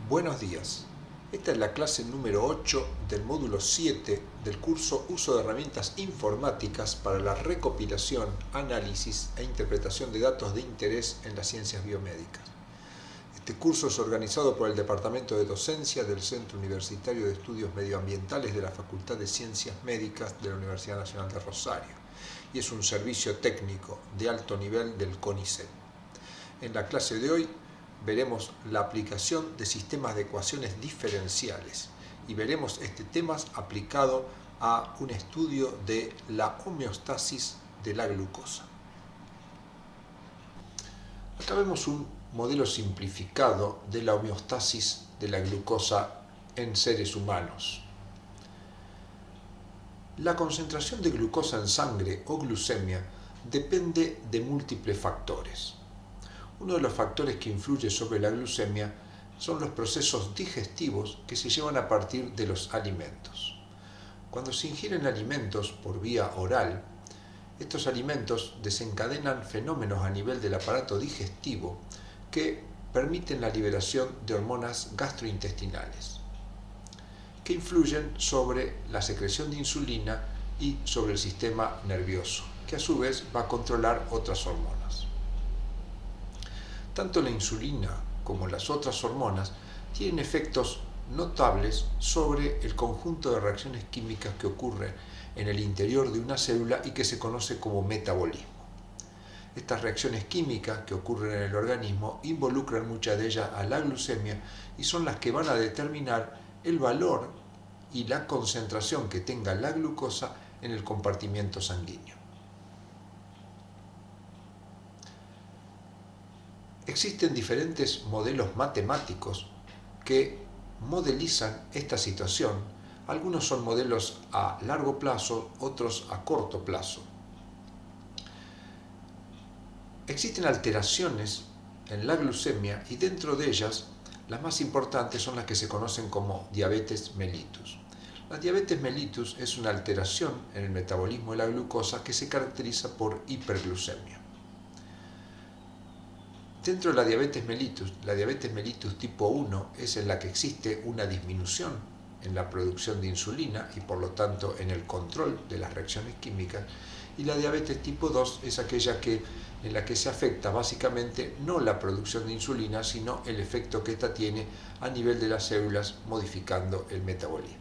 Buenos días. Esta es la clase número 8 del módulo 7 del curso Uso de herramientas informáticas para la recopilación, análisis e interpretación de datos de interés en las ciencias biomédicas. Este curso es organizado por el Departamento de Docencia del Centro Universitario de Estudios Medioambientales de la Facultad de Ciencias Médicas de la Universidad Nacional de Rosario y es un servicio técnico de alto nivel del CONICET. En la clase de hoy veremos la aplicación de sistemas de ecuaciones diferenciales y veremos este tema aplicado a un estudio de la homeostasis de la glucosa. Acá vemos un modelo simplificado de la homeostasis de la glucosa en seres humanos. La concentración de glucosa en sangre o glucemia depende de múltiples factores. Uno de los factores que influye sobre la glucemia son los procesos digestivos que se llevan a partir de los alimentos. Cuando se ingieren alimentos por vía oral, estos alimentos desencadenan fenómenos a nivel del aparato digestivo que permiten la liberación de hormonas gastrointestinales, que influyen sobre la secreción de insulina y sobre el sistema nervioso, que a su vez va a controlar otras hormonas. Tanto la insulina como las otras hormonas tienen efectos notables sobre el conjunto de reacciones químicas que ocurren en el interior de una célula y que se conoce como metabolismo. Estas reacciones químicas que ocurren en el organismo involucran muchas de ellas a la glucemia y son las que van a determinar el valor y la concentración que tenga la glucosa en el compartimiento sanguíneo. Existen diferentes modelos matemáticos que modelizan esta situación. Algunos son modelos a largo plazo, otros a corto plazo. Existen alteraciones en la glucemia y dentro de ellas las más importantes son las que se conocen como diabetes mellitus. La diabetes mellitus es una alteración en el metabolismo de la glucosa que se caracteriza por hiperglucemia. Dentro de la diabetes mellitus tipo 1 es en la que existe una disminución en la producción de insulina y por lo tanto en el control de las reacciones químicas, y la diabetes tipo 2 es aquella en la que se afecta básicamente no la producción de insulina, sino el efecto que ésta tiene a nivel de las células modificando el metabolismo.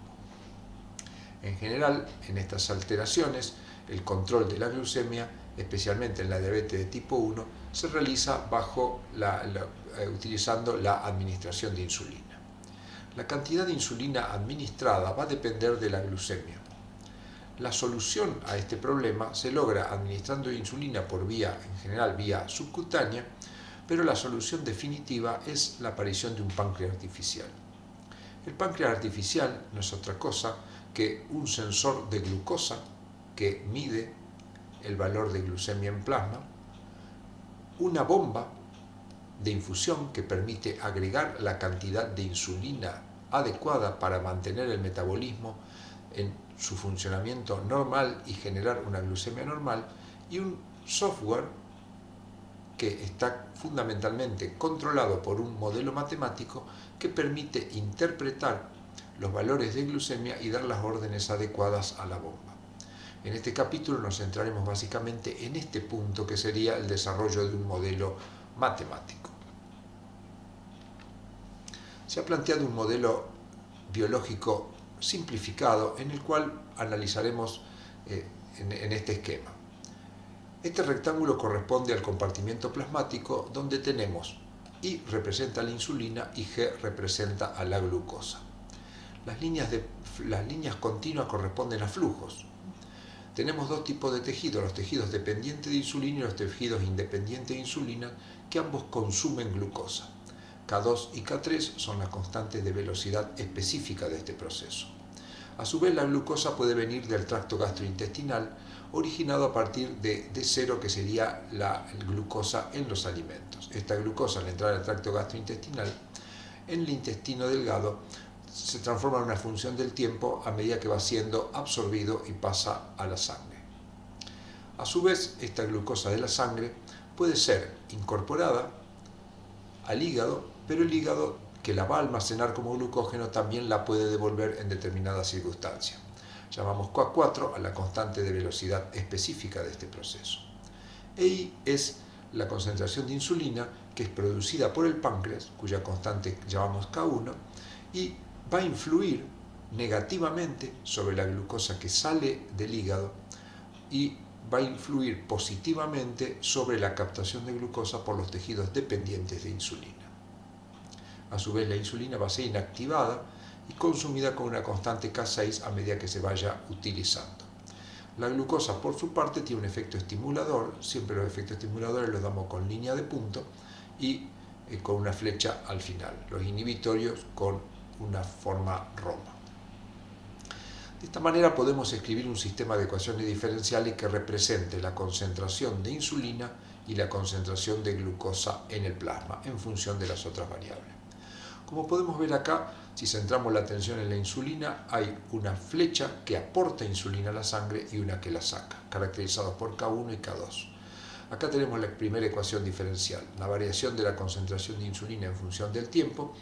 En general, en estas alteraciones, el control de la glucemia, especialmente en la diabetes de tipo 1, se realiza utilizando la administración de insulina. La cantidad de insulina administrada va a depender de la glucemia. La solución a este problema se logra administrando insulina por en general vía subcutánea, pero la solución definitiva es la aparición de un páncreas artificial. El páncreas artificial no es otra cosa que un sensor de glucosa que mide el valor de glucemia en plasma, una bomba de infusión que permite agregar la cantidad de insulina adecuada para mantener el metabolismo en su funcionamiento normal y generar una glucemia normal, y un software que está fundamentalmente controlado por un modelo matemático que permite interpretar los valores de glucemia y dar las órdenes adecuadas a la bomba. En este capítulo nos centraremos básicamente en este punto, que sería el desarrollo de un modelo matemático. Se ha planteado un modelo biológico simplificado en el cual analizaremos en este esquema. Este rectángulo corresponde al compartimento plasmático, donde tenemos I representa la insulina y G representa a la glucosa. Las líneas continuas corresponden a flujos. Tenemos dos tipos de tejidos, los tejidos dependientes de insulina y los tejidos independientes de insulina, que ambos consumen glucosa. K2 y K3 son las constantes de velocidad específica de este proceso. A su vez, la glucosa puede venir del tracto gastrointestinal, originado a partir de D0, que sería la glucosa en los alimentos. Esta glucosa, al entrar al tracto gastrointestinal, en el intestino delgado, se transforma en una función del tiempo a medida que va siendo absorbido y pasa a la sangre. A su vez, esta glucosa de la sangre puede ser incorporada al hígado, pero el hígado que la va a almacenar como glucógeno también la puede devolver en determinadas circunstancias. Llamamos COA4 a la constante de velocidad específica de este proceso. EI es la concentración de insulina que es producida por el páncreas, cuya constante llamamos K1, y va a influir negativamente sobre la glucosa que sale del hígado y va a influir positivamente sobre la captación de glucosa por los tejidos dependientes de insulina. A su vez, la insulina va a ser inactivada y consumida con una constante K6 a medida que se vaya utilizando. La glucosa, por su parte, tiene un efecto estimulador. Siempre los efectos estimuladores los damos con línea de punto y con una flecha al final. Los inhibitorios con una forma romba. De esta manera podemos escribir un sistema de ecuaciones diferenciales que represente la concentración de insulina y la concentración de glucosa en el plasma en función de las otras variables. Como podemos ver acá, si centramos la atención en la insulina, hay una flecha que aporta insulina a la sangre y una que la saca, caracterizados por K1 y K2. Acá tenemos la primera ecuación diferencial. La variación de la concentración de insulina en función del tiempo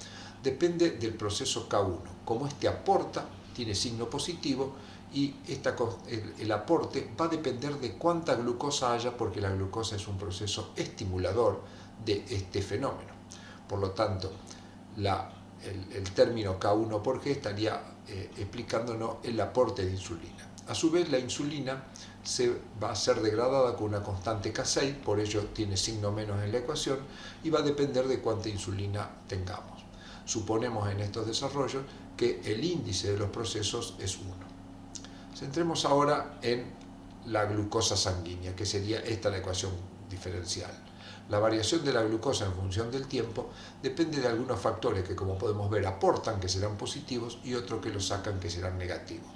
depende del proceso K1. Como este aporta, tiene signo positivo y el aporte va a depender de cuánta glucosa haya, porque la glucosa es un proceso estimulador de este fenómeno. Por lo tanto, el término K1 por G estaría explicándonos el aporte de insulina. A su vez, la insulina se va a ser degradada con una constante K6, por ello tiene signo menos en la ecuación y va a depender de cuánta insulina tengamos. Suponemos en estos desarrollos que el índice de los procesos es 1. Centremos ahora en la glucosa sanguínea, que sería esta la ecuación diferencial. La variación de la glucosa en función del tiempo depende de algunos factores que, como podemos ver, aportan, que serán positivos, y otros que lo sacan, que serán negativos.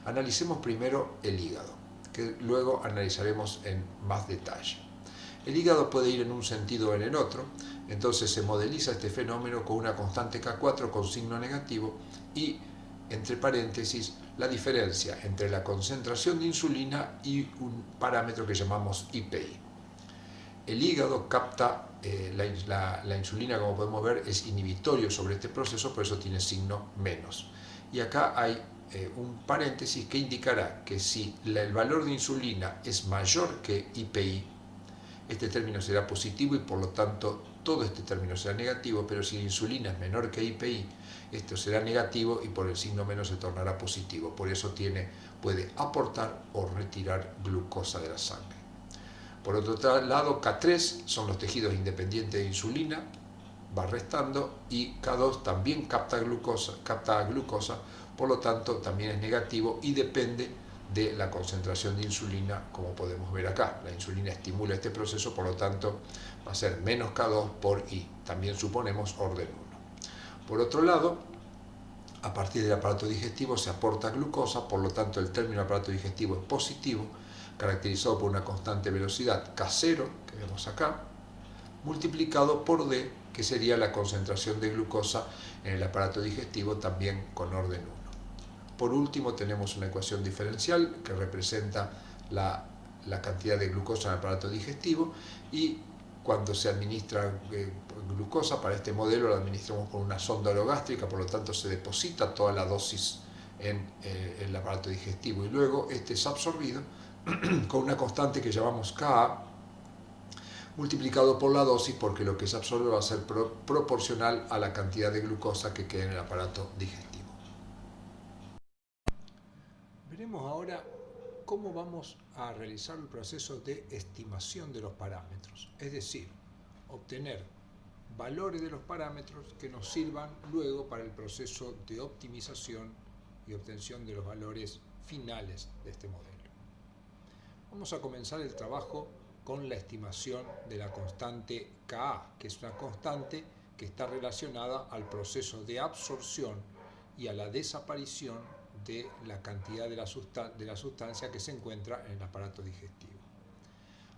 Analicemos primero el hígado, que luego analizaremos en más detalle. El hígado puede ir en un sentido o en el otro, entonces se modeliza este fenómeno con una constante K4 con signo negativo y, entre paréntesis, la diferencia entre la concentración de insulina y un parámetro que llamamos IPI. El hígado capta la insulina, como podemos ver, es inhibitorio sobre este proceso, por eso tiene signo menos. Y acá hay un paréntesis que indicará que si el valor de insulina es mayor que IPI, este término será positivo y por lo tanto todo este término será negativo, pero si la insulina es menor que IPI, esto será negativo y por el signo menos se tornará positivo. Por eso puede aportar o retirar glucosa de la sangre. Por otro lado, K3 son los tejidos independientes de insulina, va restando, y K2 también capta glucosa, por lo tanto también es negativo y depende de la concentración de insulina, como podemos ver acá. La insulina estimula este proceso, por lo tanto va a ser menos K2 por I. También suponemos orden 1. Por otro lado, a partir del aparato digestivo se aporta glucosa, por lo tanto el término aparato digestivo es positivo, caracterizado por una constante velocidad K0, que vemos acá, multiplicado por D, que sería la concentración de glucosa en el aparato digestivo, también con orden 1. Por último, tenemos una ecuación diferencial que representa la cantidad de glucosa en el aparato digestivo, y cuando se administra glucosa, para este modelo la administramos con una sonda orogástrica, por lo tanto se deposita toda la dosis en el aparato digestivo y luego este es absorbido con una constante que llamamos Ka multiplicado por la dosis, porque lo que se absorbe va a ser proporcional a la cantidad de glucosa que queda en el aparato digestivo. Veremos ahora cómo vamos a realizar el proceso de estimación de los parámetros, es decir, obtener valores de los parámetros que nos sirvan luego para el proceso de optimización y obtención de los valores finales de este modelo. Vamos a comenzar el trabajo con la estimación de la constante Ka, que es una constante que está relacionada al proceso de absorción y a la desaparición de la cantidad de la sustancia que se encuentra en el aparato digestivo.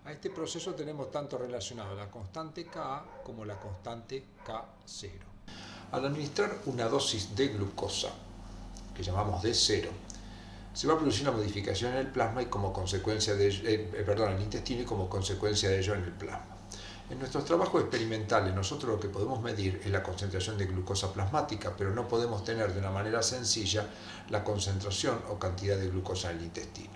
A este proceso tenemos tanto relacionado la constante Ka como la constante K0. Al administrar una dosis de glucosa, que llamamos D0, se va a producir una modificación en el plasma y como consecuencia de en el intestino, y como consecuencia de ello en el plasma. En nuestros trabajos experimentales nosotros lo que podemos medir es la concentración de glucosa plasmática, pero no podemos tener de una manera sencilla la concentración o cantidad de glucosa en el intestino.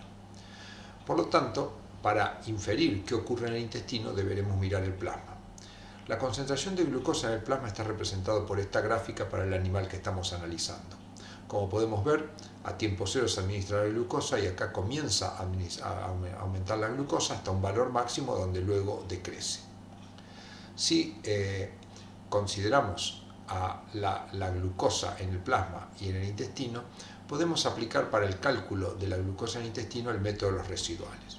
Por lo tanto, para inferir qué ocurre en el intestino deberemos mirar el plasma. La concentración de glucosa en el plasma está representada por esta gráfica para el animal que estamos analizando. Como podemos ver, a tiempo cero se administra la glucosa y acá comienza a aumentar la glucosa hasta un valor máximo donde luego decrece. Si consideramos a la glucosa en el plasma y en el intestino, podemos aplicar para el cálculo de la glucosa en el intestino el método de los residuales.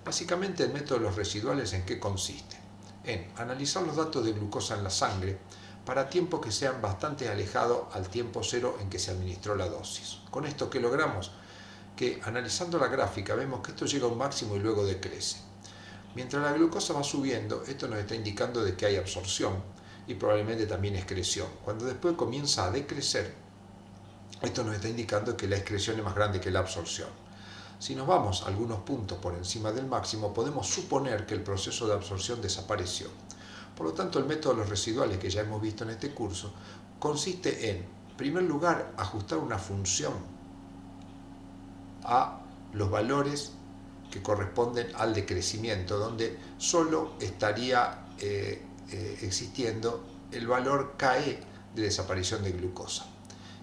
Básicamente el método de los residuales ¿en qué consiste? En analizar los datos de glucosa en la sangre para tiempos que sean bastante alejados al tiempo cero en que se administró la dosis. Con esto, ¿qué logramos? Que analizando la gráfica vemos que esto llega a un máximo y luego decrece. Mientras la glucosa va subiendo, esto nos está indicando de que hay absorción y probablemente también excreción. Cuando después comienza a decrecer, esto nos está indicando que la excreción es más grande que la absorción. Si nos vamos a algunos puntos por encima del máximo, podemos suponer que el proceso de absorción desapareció. Por lo tanto, el método de los residuales que ya hemos visto en este curso consiste en primer lugar, ajustar una función a los valores que corresponden al decrecimiento, donde solo estaría existiendo el valor KE de desaparición de glucosa.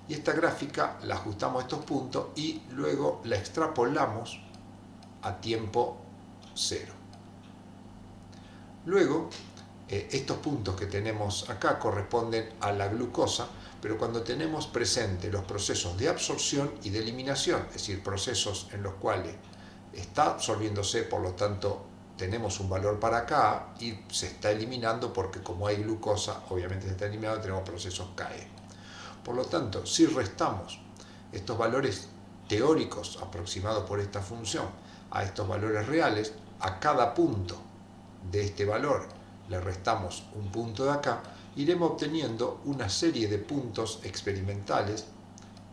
Y esta gráfica la ajustamos a estos puntos y luego la extrapolamos a tiempo cero. Luego, estos puntos que tenemos acá corresponden a la glucosa, pero cuando tenemos presente los procesos de absorción y de eliminación, es decir, procesos en los cuales está absorbiéndose, por lo tanto tenemos un valor para acá y se está eliminando porque como hay glucosa, obviamente se está eliminando, tenemos procesos KE. Por lo tanto, si restamos estos valores teóricos aproximados por esta función a estos valores reales, a cada punto de este valor le restamos un punto de acá, iremos obteniendo una serie de puntos experimentales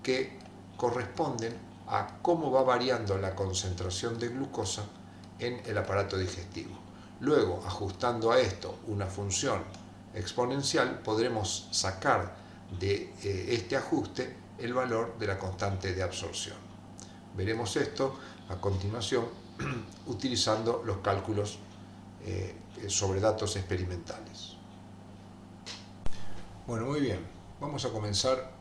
que corresponden a cómo va variando la concentración de glucosa en el aparato digestivo. Luego, ajustando a esto una función exponencial, podremos sacar de este ajuste el valor de la constante de absorción. Veremos esto a continuación utilizando los cálculos sobre datos experimentales. Bueno, muy bien, vamos a comenzar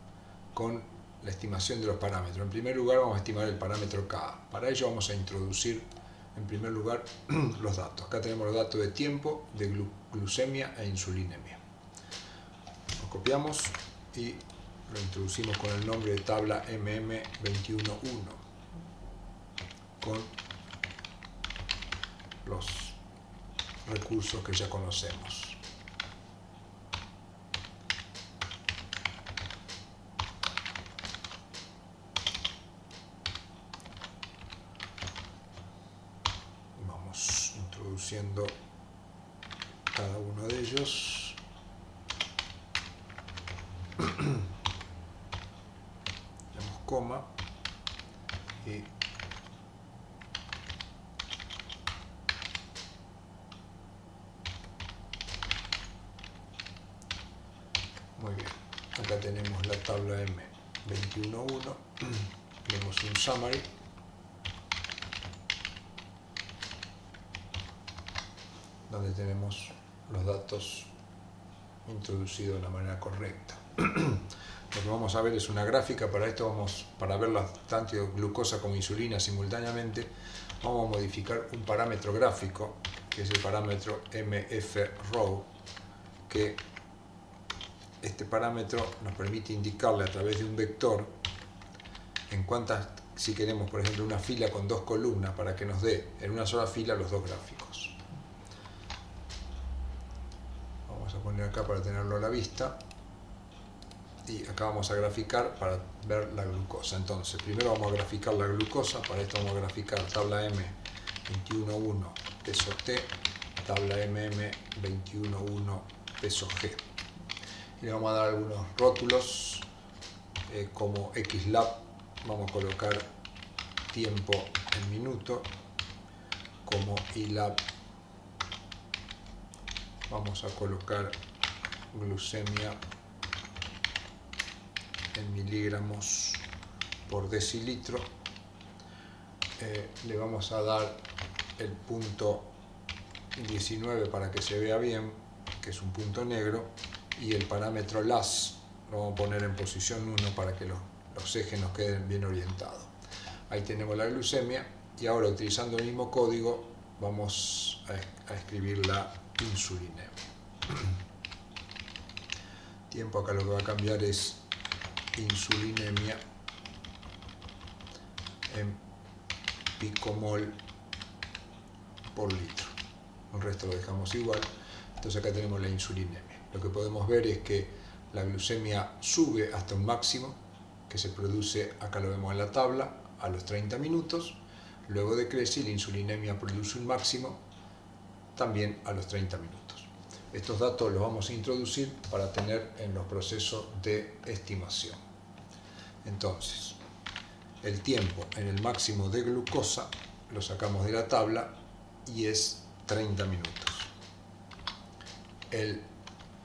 con la estimación de los parámetros. En primer lugar vamos a estimar el parámetro Ka. Para ello vamos a introducir en primer lugar los datos. Acá tenemos los datos de tiempo, de glucemia e insulinemia. Lo copiamos y lo introducimos con el nombre de tabla MM211 con los recursos que ya conocemos. Vamos introduciendo cada uno de ellos. Damos coma y muy bien, acá tenemos la tabla M211, tenemos un summary donde tenemos los datos introducidos de la manera correcta. Lo que vamos a ver es una gráfica. Para esto para ver tanto glucosa como insulina simultáneamente, vamos a modificar un parámetro gráfico que es el parámetro MF_ρ, que este parámetro nos permite indicarle a través de un vector en cuántas, si queremos por ejemplo una fila con dos columnas, para que nos dé en una sola fila los dos gráficos. Vamos a poner acá para tenerlo a la vista. Y acá vamos a graficar para ver la glucosa. Entonces, primero vamos a graficar la glucosa. Para esto vamos a graficar tabla M211 peso T, tabla MM211 peso G. Y le vamos a dar algunos rótulos como XLab. Vamos a colocar tiempo en minuto, como ILAB vamos a colocar glucemia en miligramos por decilitro. Le vamos a dar el punto 19 para que se vea bien, que es un punto negro, y el parámetro LAS lo vamos a poner en posición 1 para que los ejes nos queden bien orientados. Ahí tenemos la glucemia, y ahora utilizando el mismo código vamos a escribir la insulinemia. Tiempo, acá lo que va a cambiar es insulinemia en picomol por litro. El resto lo dejamos igual. Entonces acá tenemos la insulinemia. Lo que podemos ver es que la glucemia sube hasta un máximo que se produce, acá lo vemos en la tabla, a los 30 minutos. Luego decrece y la insulinemia produce un máximo también a los 30 minutos. Estos datos los vamos a introducir para tener en los procesos de estimación. Entonces, el tiempo en el máximo de glucosa lo sacamos de la tabla y es 30 minutos. El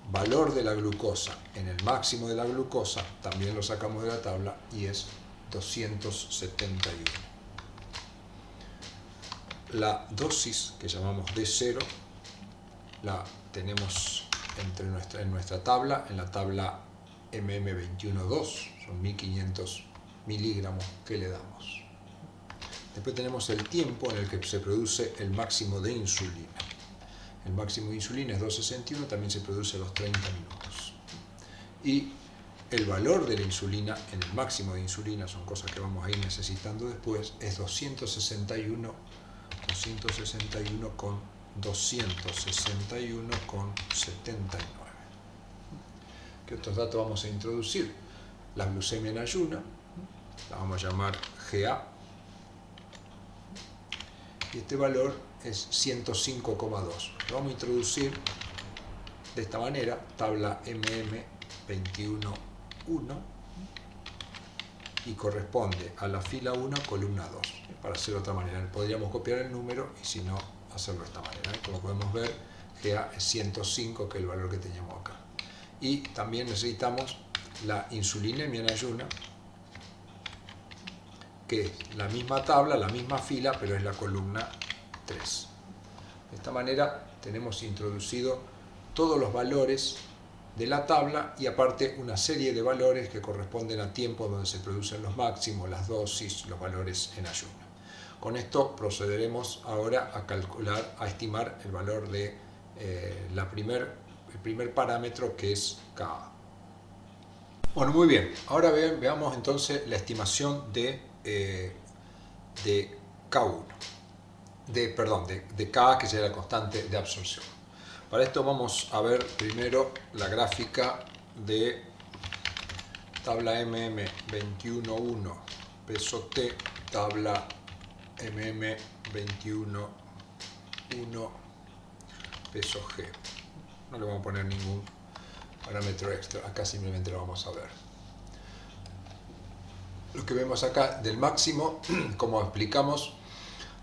valor de la glucosa en el máximo de la glucosa también lo sacamos de la tabla y es 271. La dosis que llamamos D0 la tenemos en nuestra tabla, en la tabla MM212, son 1500 miligramos que le damos. Después tenemos el tiempo en el que se produce el máximo de insulina. El máximo de insulina es 2,61, también se produce a los 30 minutos. Y el valor de la insulina en el máximo de insulina, son cosas que vamos a ir necesitando después, es 261,79. ¿Qué otros datos vamos a introducir? La glucemia en ayuna, la vamos a llamar GA, y este valor es 105,2. Lo vamos a introducir de esta manera, tabla MM211, y corresponde a la fila 1, columna 2. Para hacerlo de otra manera, podríamos copiar el número y si no, hacerlo de esta manera. Como podemos ver, GA es 105, que es el valor que teníamos acá. Y también necesitamos la insulinemia en ayuna, que es la misma tabla, la misma fila, pero es la columna 3. De esta manera tenemos introducido todos los valores de la tabla y aparte una serie de valores que corresponden a tiempo donde se producen los máximos, las dosis, los valores en ayuna. Con esto procederemos ahora a calcular, a estimar el valor de el primer parámetro, que es Ka. Bueno, muy bien. Ahora veamos entonces la estimación de K1, de K, que sería la constante de absorción. Para esto vamos a ver primero la gráfica de tabla MM211 peso T, tabla MM211 peso G. No le vamos a poner ningún parámetro extra, acá simplemente lo vamos a ver. Lo que vemos acá del máximo, como explicamos,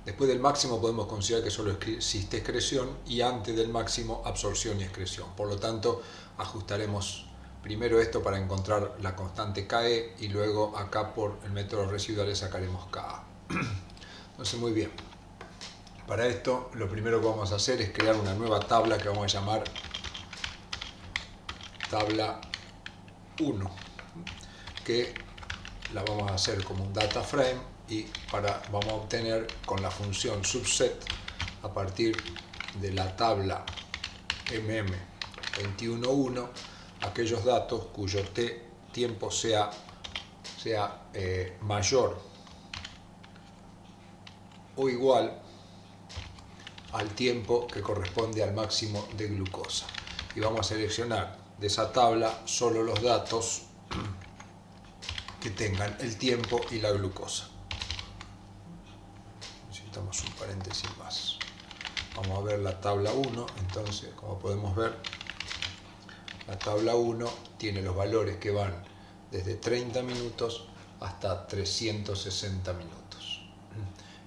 después del máximo podemos considerar que solo existe excreción y antes del máximo absorción y excreción. Por lo tanto, ajustaremos primero esto para encontrar la constante KE y luego acá por el método residual sacaremos KA. Entonces, muy bien. Para esto, lo primero que vamos a hacer es crear una nueva tabla que vamos a llamar tabla 1, que la vamos a hacer como un data frame y vamos a obtener con la función subset a partir de la tabla MM211 aquellos datos cuyo tiempo sea mayor o igual al tiempo que corresponde al máximo de glucosa. Y vamos a seleccionar de esa tabla solo los datos que tengan el tiempo y la glucosa. Necesitamos un paréntesis más. Vamos a ver la tabla 1. Entonces, como podemos ver, la tabla 1 tiene los valores que van desde 30 minutos hasta 360 minutos.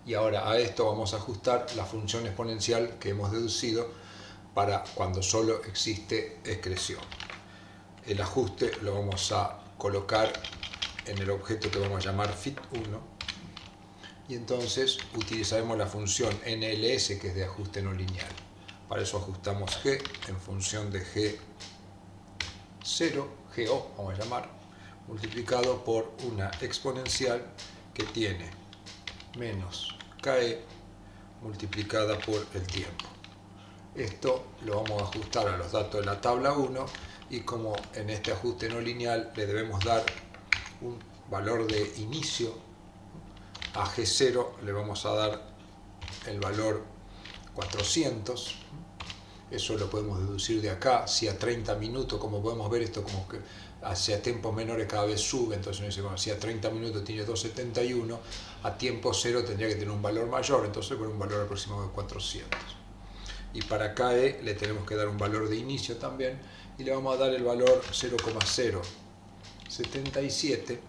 Y ahora a esto vamos a ajustar la función exponencial que hemos deducido para cuando solo existe excreción. El ajuste lo vamos a colocar en el objeto que vamos a llamar fit1 y entonces utilizaremos la función NLS, que es de ajuste no lineal. Para eso ajustamos G en función de G0, GO vamos a llamar, multiplicado por una exponencial que tiene menos KE multiplicada por el tiempo. Esto lo vamos a ajustar a los datos de la tabla 1 y como en este ajuste no lineal le debemos dar un valor de inicio, a G0 le vamos a dar el valor 400. Eso lo podemos deducir de acá. Si a 30 minutos, como podemos ver, esto como que hacia tiempos menores cada vez sube, entonces dice, bueno, si a 30 minutos tiene 271, a tiempo 0 tendría que tener un valor mayor, entonces con un valor aproximado de 400. Y para KE le tenemos que dar un valor de inicio también, y le vamos a dar el valor 0,077,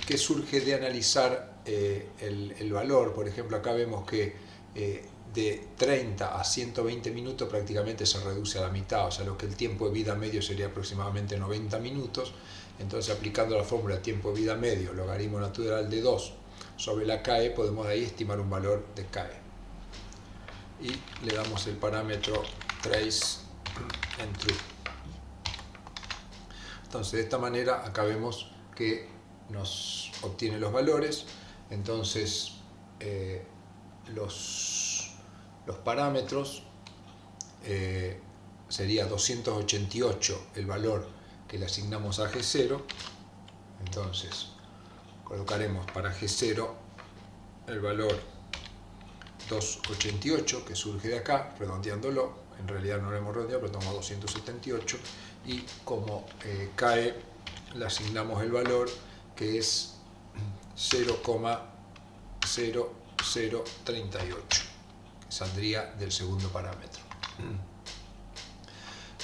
que surge de analizar el valor. Por ejemplo, acá vemos que de 30 a 120 minutos prácticamente se reduce a la mitad, o sea, lo que el tiempo de vida medio sería aproximadamente 90 minutos. Entonces, aplicando la fórmula tiempo de vida medio, logaritmo natural de 2 sobre la KE, podemos de ahí estimar un valor de KE. Y le damos el parámetro trace en true. Entonces, de esta manera, acá vemos que nos obtiene los valores. Entonces, los parámetros sería 288 el valor que le asignamos a G0. Entonces, colocaremos para G0 el valor 288, que surge de acá, redondeándolo. En realidad no lo hemos redondeado, pero tomamos 278. Y como KE le asignamos el valor que es 0,0038, que saldría del segundo parámetro.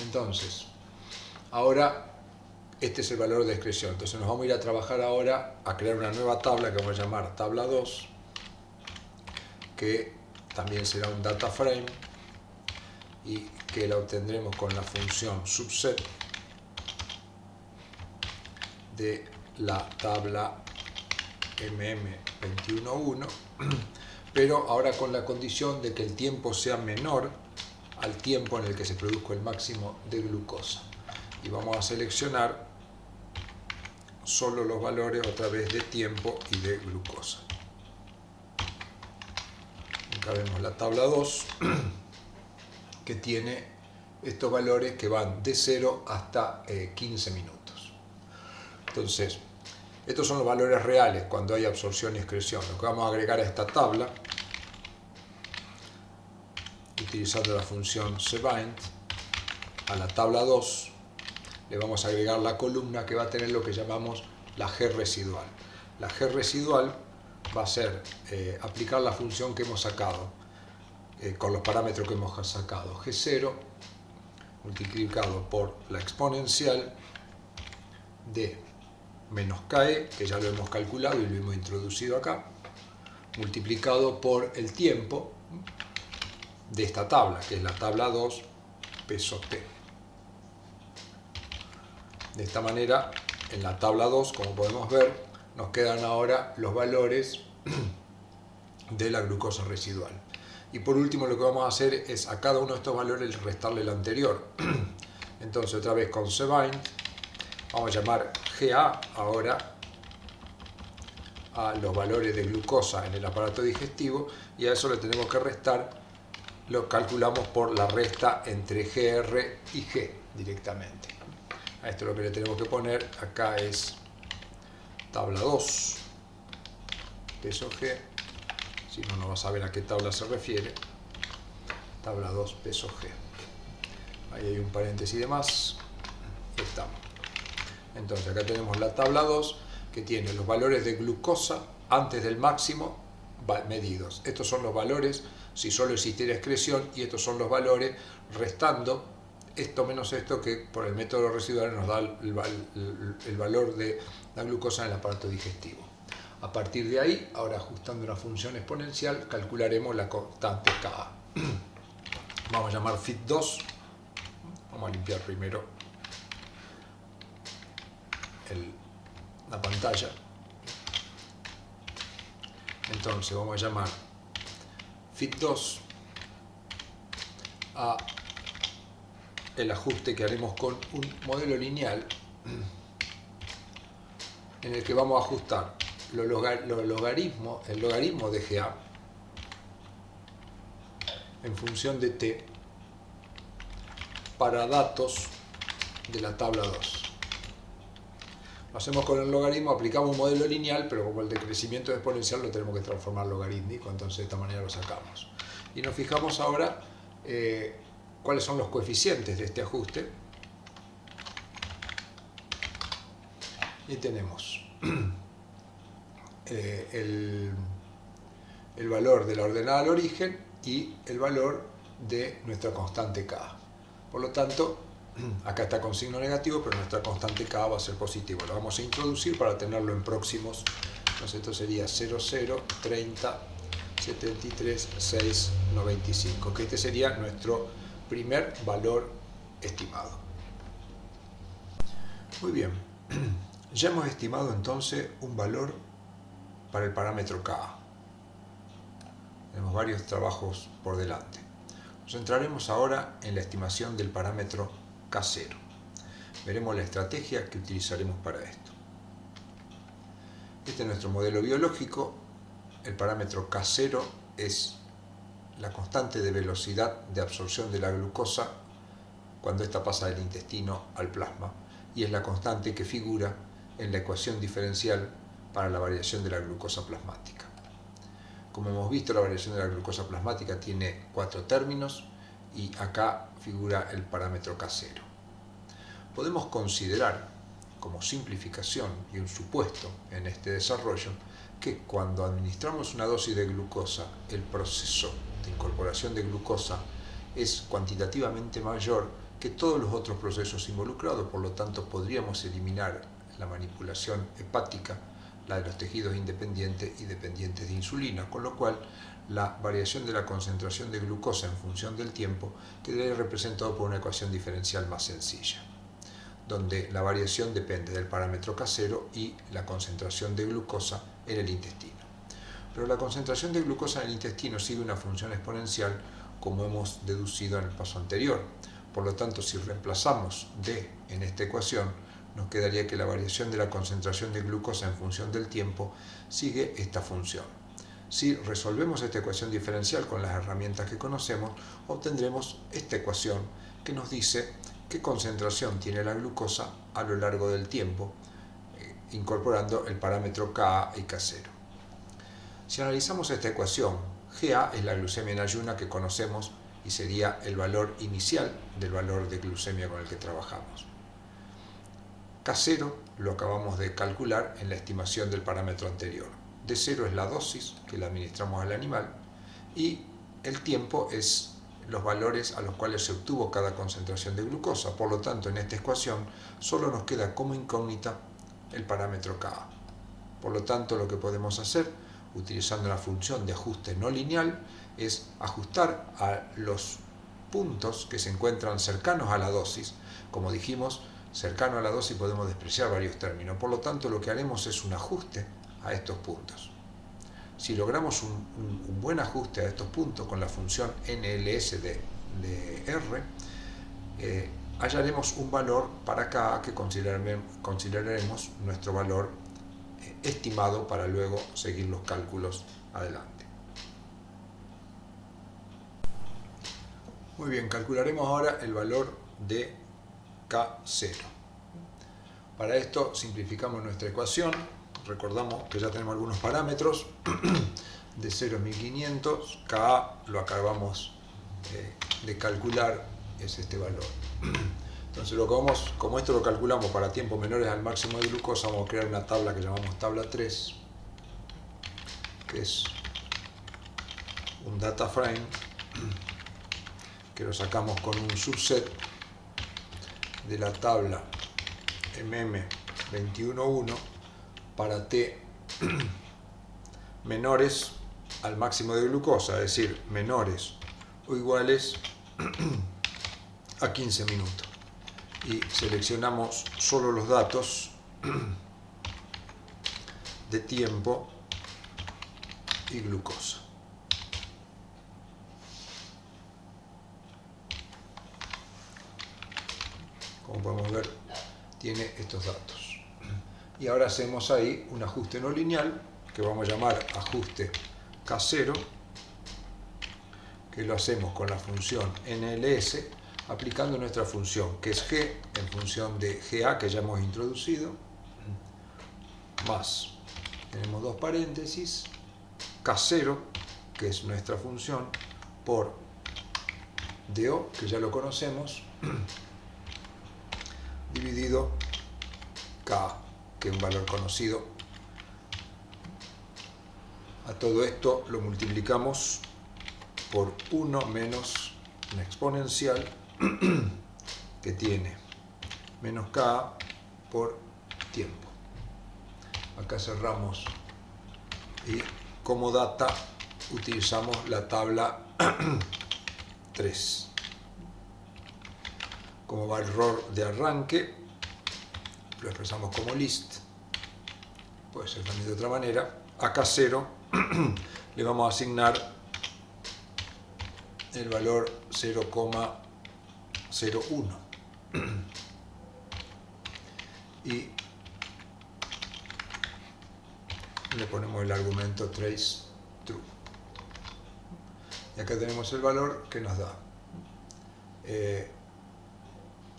Entonces, ahora este es el valor de excreción. Entonces nos vamos a ir a trabajar ahora a crear una nueva tabla que vamos a llamar tabla 2, que también será un data frame y que la obtendremos con la función subset de la tabla MM211, pero ahora con la condición de que el tiempo sea menor al tiempo en el que se produzca el máximo de glucosa. Y vamos a seleccionar solo los valores otra vez de tiempo y de glucosa. Acá vemos la tabla 2 que tiene estos valores que van de 0 hasta 15 minutos. Entonces, estos son los valores reales cuando hay absorción y excreción. Lo que vamos a agregar a esta tabla, utilizando la función cbind, a la tabla 2, le vamos a agregar la columna que va a tener lo que llamamos la G residual. La G residual va a ser aplicar la función que hemos sacado, con los parámetros que hemos sacado. G0 multiplicado por la exponencial de menos KE, que ya lo hemos calculado y lo hemos introducido acá, multiplicado por el tiempo de esta tabla, que es la tabla 2, peso T. De esta manera, en la tabla 2, como podemos ver, nos quedan ahora los valores de la glucosa residual. Y por último, lo que vamos a hacer es a cada uno de estos valores restarle el anterior. Entonces, otra vez con cbind, vamos a llamar GA ahora a los valores de glucosa en el aparato digestivo, y a eso le tenemos que restar, lo calculamos por la resta entre GR y G directamente. A esto lo que le tenemos que poner acá es tabla 2, peso G, si no, no va a saber a qué tabla se refiere, tabla 2, peso G. Ahí hay un paréntesis de más, ahí estamos. Entonces acá tenemos la tabla 2 que tiene los valores de glucosa antes del máximo medidos. Estos son los valores si solo existiera excreción, y estos son los valores restando esto menos esto, que por el método residual nos da el valor de la glucosa en el aparato digestivo. A partir de ahí, ahora ajustando una función exponencial, calcularemos la constante Ka. vamos a llamar fit2. Vamos a limpiar primero la pantalla. Entonces vamos a llamar fit2 a el ajuste que haremos con un modelo lineal en el que vamos a ajustar el logaritmo de GA en función de t para datos de la tabla 2. Lo hacemos con el logaritmo, aplicamos un modelo lineal, pero como el decrecimiento exponencial lo tenemos que transformar logarítmico, entonces de esta manera lo sacamos. Y nos fijamos ahora cuáles son los coeficientes de este ajuste. Y tenemos el valor de la ordenada al origen y el valor de nuestra constante K. Por lo tanto, acá está con signo negativo, pero nuestra constante K va a ser positivo. Lo vamos a introducir para tenerlo en próximos. Entonces esto sería 0, 0, 30, 73, 6, 95, que este sería nuestro primer valor estimado. Muy bien, ya hemos estimado entonces un valor para el parámetro K. Tenemos varios trabajos por delante. Nos centraremos ahora en la estimación del parámetro K0. Veremos la estrategia que utilizaremos para esto. Este es nuestro modelo biológico. El parámetro K0 es la constante de velocidad de absorción de la glucosa cuando ésta pasa del intestino al plasma, y es la constante que figura en la ecuación diferencial para la variación de la glucosa plasmática. Como hemos visto, la variación de la glucosa plasmática tiene 4 términos y acá figura el parámetro K0. Podemos considerar como simplificación y un supuesto en este desarrollo que cuando administramos una dosis de glucosa, el proceso de incorporación de glucosa es cuantitativamente mayor que todos los otros procesos involucrados, por lo tanto podríamos eliminar la manipulación hepática, la de los tejidos independientes y dependientes de insulina, con lo cual la variación de la concentración de glucosa en función del tiempo quedaría representado por una ecuación diferencial más sencilla, donde la variación depende del parámetro K0 y la concentración de glucosa en el intestino. Pero la concentración de glucosa en el intestino sigue una función exponencial, como hemos deducido en el paso anterior. Por lo tanto, si reemplazamos D en esta ecuación, nos quedaría que la variación de la concentración de glucosa en función del tiempo sigue esta función. Si resolvemos esta ecuación diferencial con las herramientas que conocemos, obtendremos esta ecuación que nos dice qué concentración tiene la glucosa a lo largo del tiempo, incorporando el parámetro Ka y K0. Si analizamos esta ecuación, Ga es la glucemia en ayuna que conocemos y sería el valor inicial del valor de glucemia con el que trabajamos. K0 lo acabamos de calcular en la estimación del parámetro anterior. D0 es la dosis que le administramos al animal y el tiempo es los valores a los cuales se obtuvo cada concentración de glucosa. Por lo tanto, en esta ecuación solo nos queda como incógnita el parámetro Ka. Por lo tanto, lo que podemos hacer, utilizando la función de ajuste no lineal, es ajustar a los puntos que se encuentran cercanos a la dosis. Como dijimos, cercano a la dosis podemos despreciar varios términos. Por lo tanto, lo que haremos es un ajuste a estos puntos. Si logramos un buen ajuste a estos puntos con la función NLS de R, hallaremos un valor para K que consideraremos nuestro valor estimado para luego seguir los cálculos adelante. Muy bien, calcularemos ahora el valor de K0. Para esto simplificamos nuestra ecuación. Recordamos que ya tenemos algunos parámetros. De 0 es 1500, Ka lo acabamos de calcular, es este valor. Entonces, como esto lo calculamos para tiempos menores al máximo de glucosa, vamos a crear una tabla que llamamos tabla 3, que es un data frame que lo sacamos con un subset de la tabla MM211 para T menores al máximo de glucosa, es decir, menores o iguales a 15 minutos. Y seleccionamos solo los datos de tiempo y glucosa. Como podemos ver, tiene estos datos. Y ahora hacemos ahí un ajuste no lineal, que vamos a llamar ajuste casero, que lo hacemos con la función NLS, aplicando nuestra función, que es G, en función de GA, que ya hemos introducido, más, tenemos dos paréntesis, casero, que es nuestra función, por DO, que ya lo conocemos, dividido K, que es un valor conocido. A todo esto lo multiplicamos por 1 menos una exponencial que tiene menos K por tiempo. Acá cerramos y como data utilizamos la tabla 3. Como valor de arranque lo expresamos como list, puede ser también de otra manera. A casero le vamos a asignar el valor 0,01 y le ponemos el argumento trace true. Y acá tenemos el valor que nos da.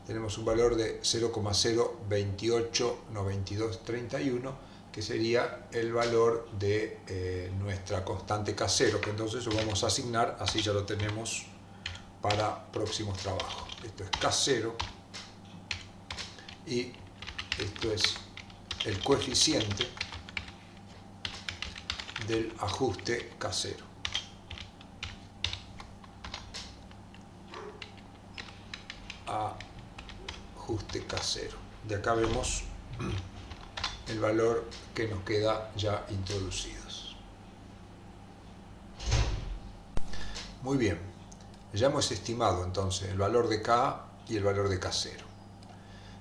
Tenemos un valor de 0,0289231, que sería el valor de nuestra constante casero, que entonces lo vamos a asignar, así ya lo tenemos para próximos trabajos. Esto es casero y esto es el coeficiente del ajuste casero. Ajuste casero. De acá vemos el valor que nos queda ya introducidos. Muy bien, ya hemos estimado entonces el valor de K y el valor de K0.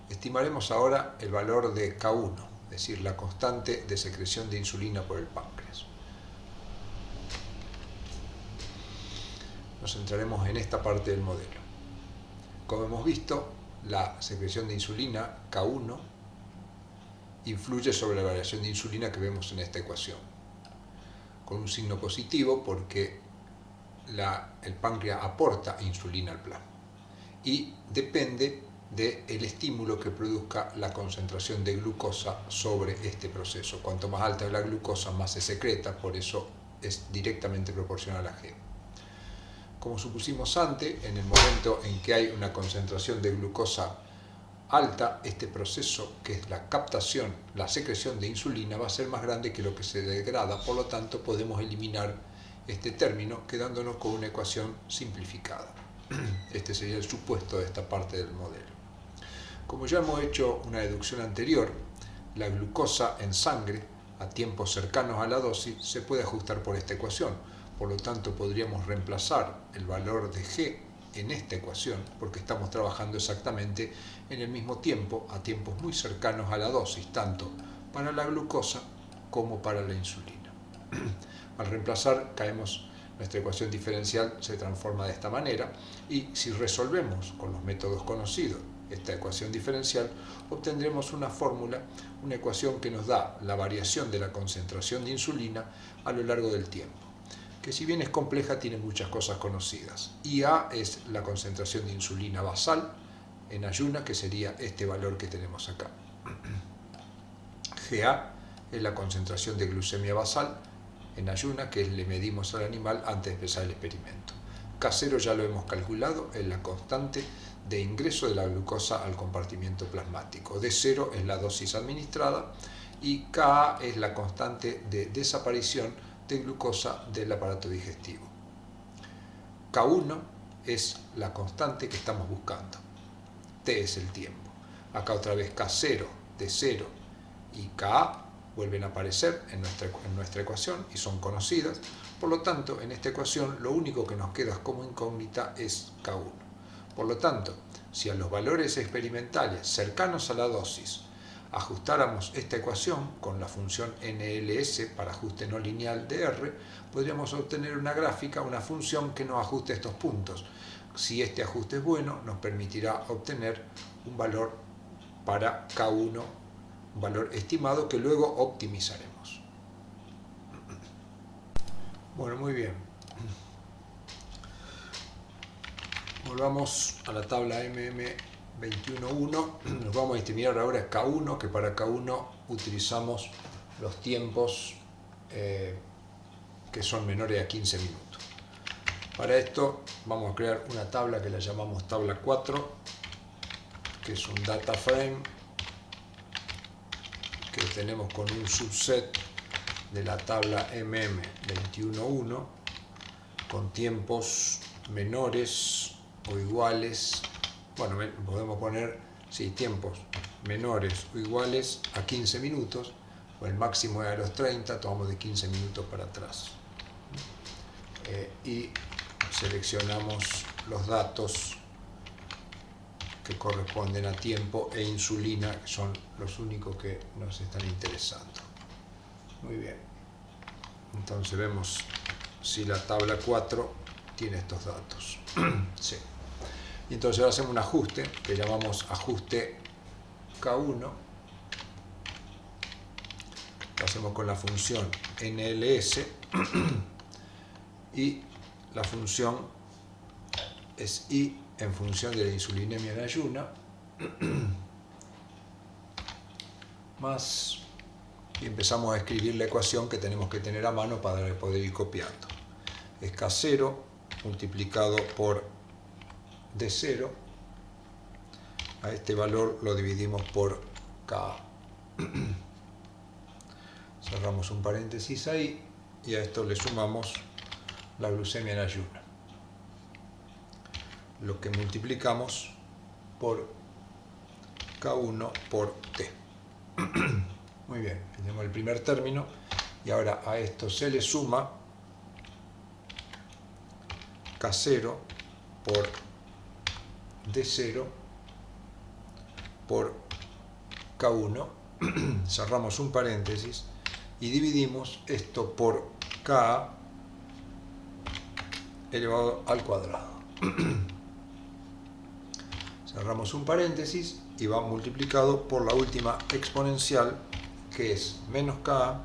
Estimaremos ahora el valor de K1, es decir, la constante de secreción de insulina por el páncreas. Nos centraremos en esta parte del modelo. Como hemos visto, la secreción de insulina, K1, influye sobre la variación de insulina que vemos en esta ecuación, con un signo positivo porque el páncreas aporta insulina al plasma y depende del estímulo que produzca la concentración de glucosa sobre este proceso. Cuanto más alta es la glucosa, más se secreta, por eso es directamente proporcional a G. Como supusimos antes, en el momento en que hay una concentración de glucosa alta, este proceso, que es la captación, la secreción de insulina, va a ser más grande que lo que se degrada, por lo tanto podemos eliminar este término quedándonos con una ecuación simplificada. Este sería el supuesto de esta parte del modelo. Como ya hemos hecho una deducción anterior, la glucosa en sangre a tiempos cercanos a la dosis se puede ajustar por esta ecuación, por lo tanto podríamos reemplazar el valor de G en esta ecuación, porque estamos trabajando exactamente en el mismo tiempo, a tiempos muy cercanos a la dosis, tanto para la glucosa como para la insulina. Al reemplazar, nuestra ecuación diferencial se transforma de esta manera, y si resolvemos con los métodos conocidos esta ecuación diferencial, obtendremos una fórmula, una ecuación que nos da la variación de la concentración de insulina a lo largo del tiempo, que si bien es compleja tiene muchas cosas conocidas. IA es la concentración de insulina basal en ayuna, que sería este valor que tenemos acá. GA es la concentración de glucemia basal en ayuna, que le medimos al animal antes de empezar el experimento. K0 ya lo hemos calculado, es la constante de ingreso de la glucosa al compartimiento plasmático. D0 es la dosis administrada y Ka es la constante de desaparición de glucosa del aparato digestivo. K1 es la constante que estamos buscando. T es el tiempo. Acá otra vez K0, D0 y Ka vuelven a aparecer en nuestra ecuación y son conocidas. Por lo tanto, en esta ecuación lo único que nos queda como incógnita es K1. Por lo tanto, si a los valores experimentales cercanos a la dosis ajustáramos esta ecuación con la función NLS para ajuste no lineal de R, podríamos obtener una gráfica, una función que nos ajuste estos puntos. Si este ajuste es bueno, nos permitirá obtener un valor para K1, un valor estimado que luego optimizaremos. Bueno, muy bien. Volvamos a la tabla MM21.1. Nos vamos a determinar ahora K1, que para K1 utilizamos los tiempos que son menores a 15 minutos. Para esto vamos a crear una tabla que la llamamos tabla 4, que es un data frame que tenemos con un subset de la tabla MM21.1 con tiempos menores o iguales, bueno, podemos poner tiempos menores o iguales a 15 minutos, o el máximo es a los 30, tomamos de 15 minutos para atrás. Y seleccionamos los datos que corresponden a tiempo e insulina, que son los únicos que nos están interesando. Muy bien. Entonces vemos si la tabla 4 tiene estos datos. Sí. Y entonces ahora hacemos un ajuste que llamamos ajuste K1. Lo hacemos con la función NLS y la función es I en función de la insulinemia en ayuna más, y empezamos a escribir la ecuación que tenemos que tener a mano para poder ir copiando. Es K0 multiplicado por D0, a este valor lo dividimos por K. Cerramos un paréntesis ahí y a esto le sumamos la glucemia en ayuna, lo que multiplicamos por K1 por T. Muy bien, tenemos el primer término y ahora a esto se le suma K0 por D0 por K1, cerramos un paréntesis y dividimos esto por K elevado al cuadrado. Cerramos un paréntesis y va multiplicado por la última exponencial, que es menos K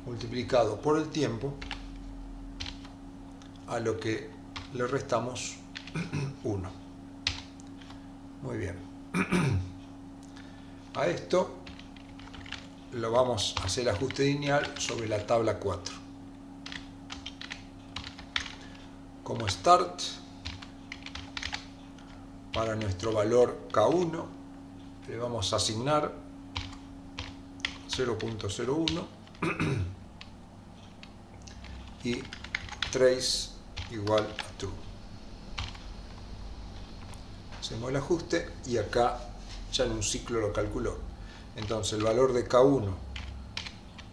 multiplicado por el tiempo, a lo que le restamos 1. Muy bien. A esto lo vamos a hacer ajuste lineal sobre la tabla 4. Como start, para nuestro valor K1 le vamos a asignar 0.01 y trace igual a true. Hacemos el ajuste y acá ya en un ciclo lo calculó. Entonces el valor de K1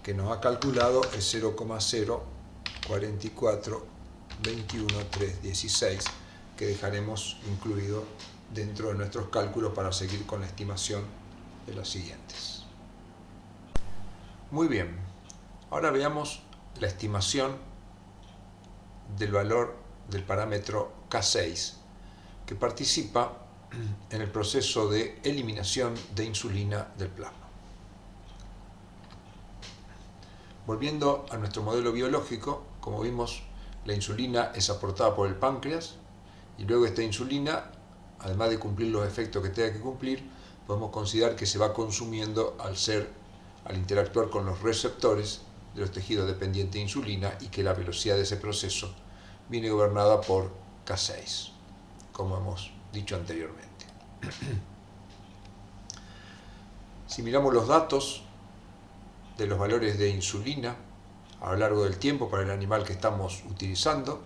que nos ha calculado es 0,04421,316, que dejaremos incluido dentro de nuestros cálculos para seguir con la estimación de las siguientes. Muy bien, ahora veamos la estimación del valor del parámetro K6 que participa en el proceso de eliminación de insulina del plasma. Volviendo a nuestro modelo biológico, como vimos, la insulina es aportada por el páncreas y luego esta insulina, además de cumplir los efectos que tenga que cumplir, podemos considerar que se va consumiendo al interactuar con los receptores de los tejidos dependientes de insulina y que la velocidad de ese proceso viene gobernada por K6, como hemos dicho anteriormente. Si miramos los datos de los valores de insulina a lo largo del tiempo para el animal que estamos utilizando,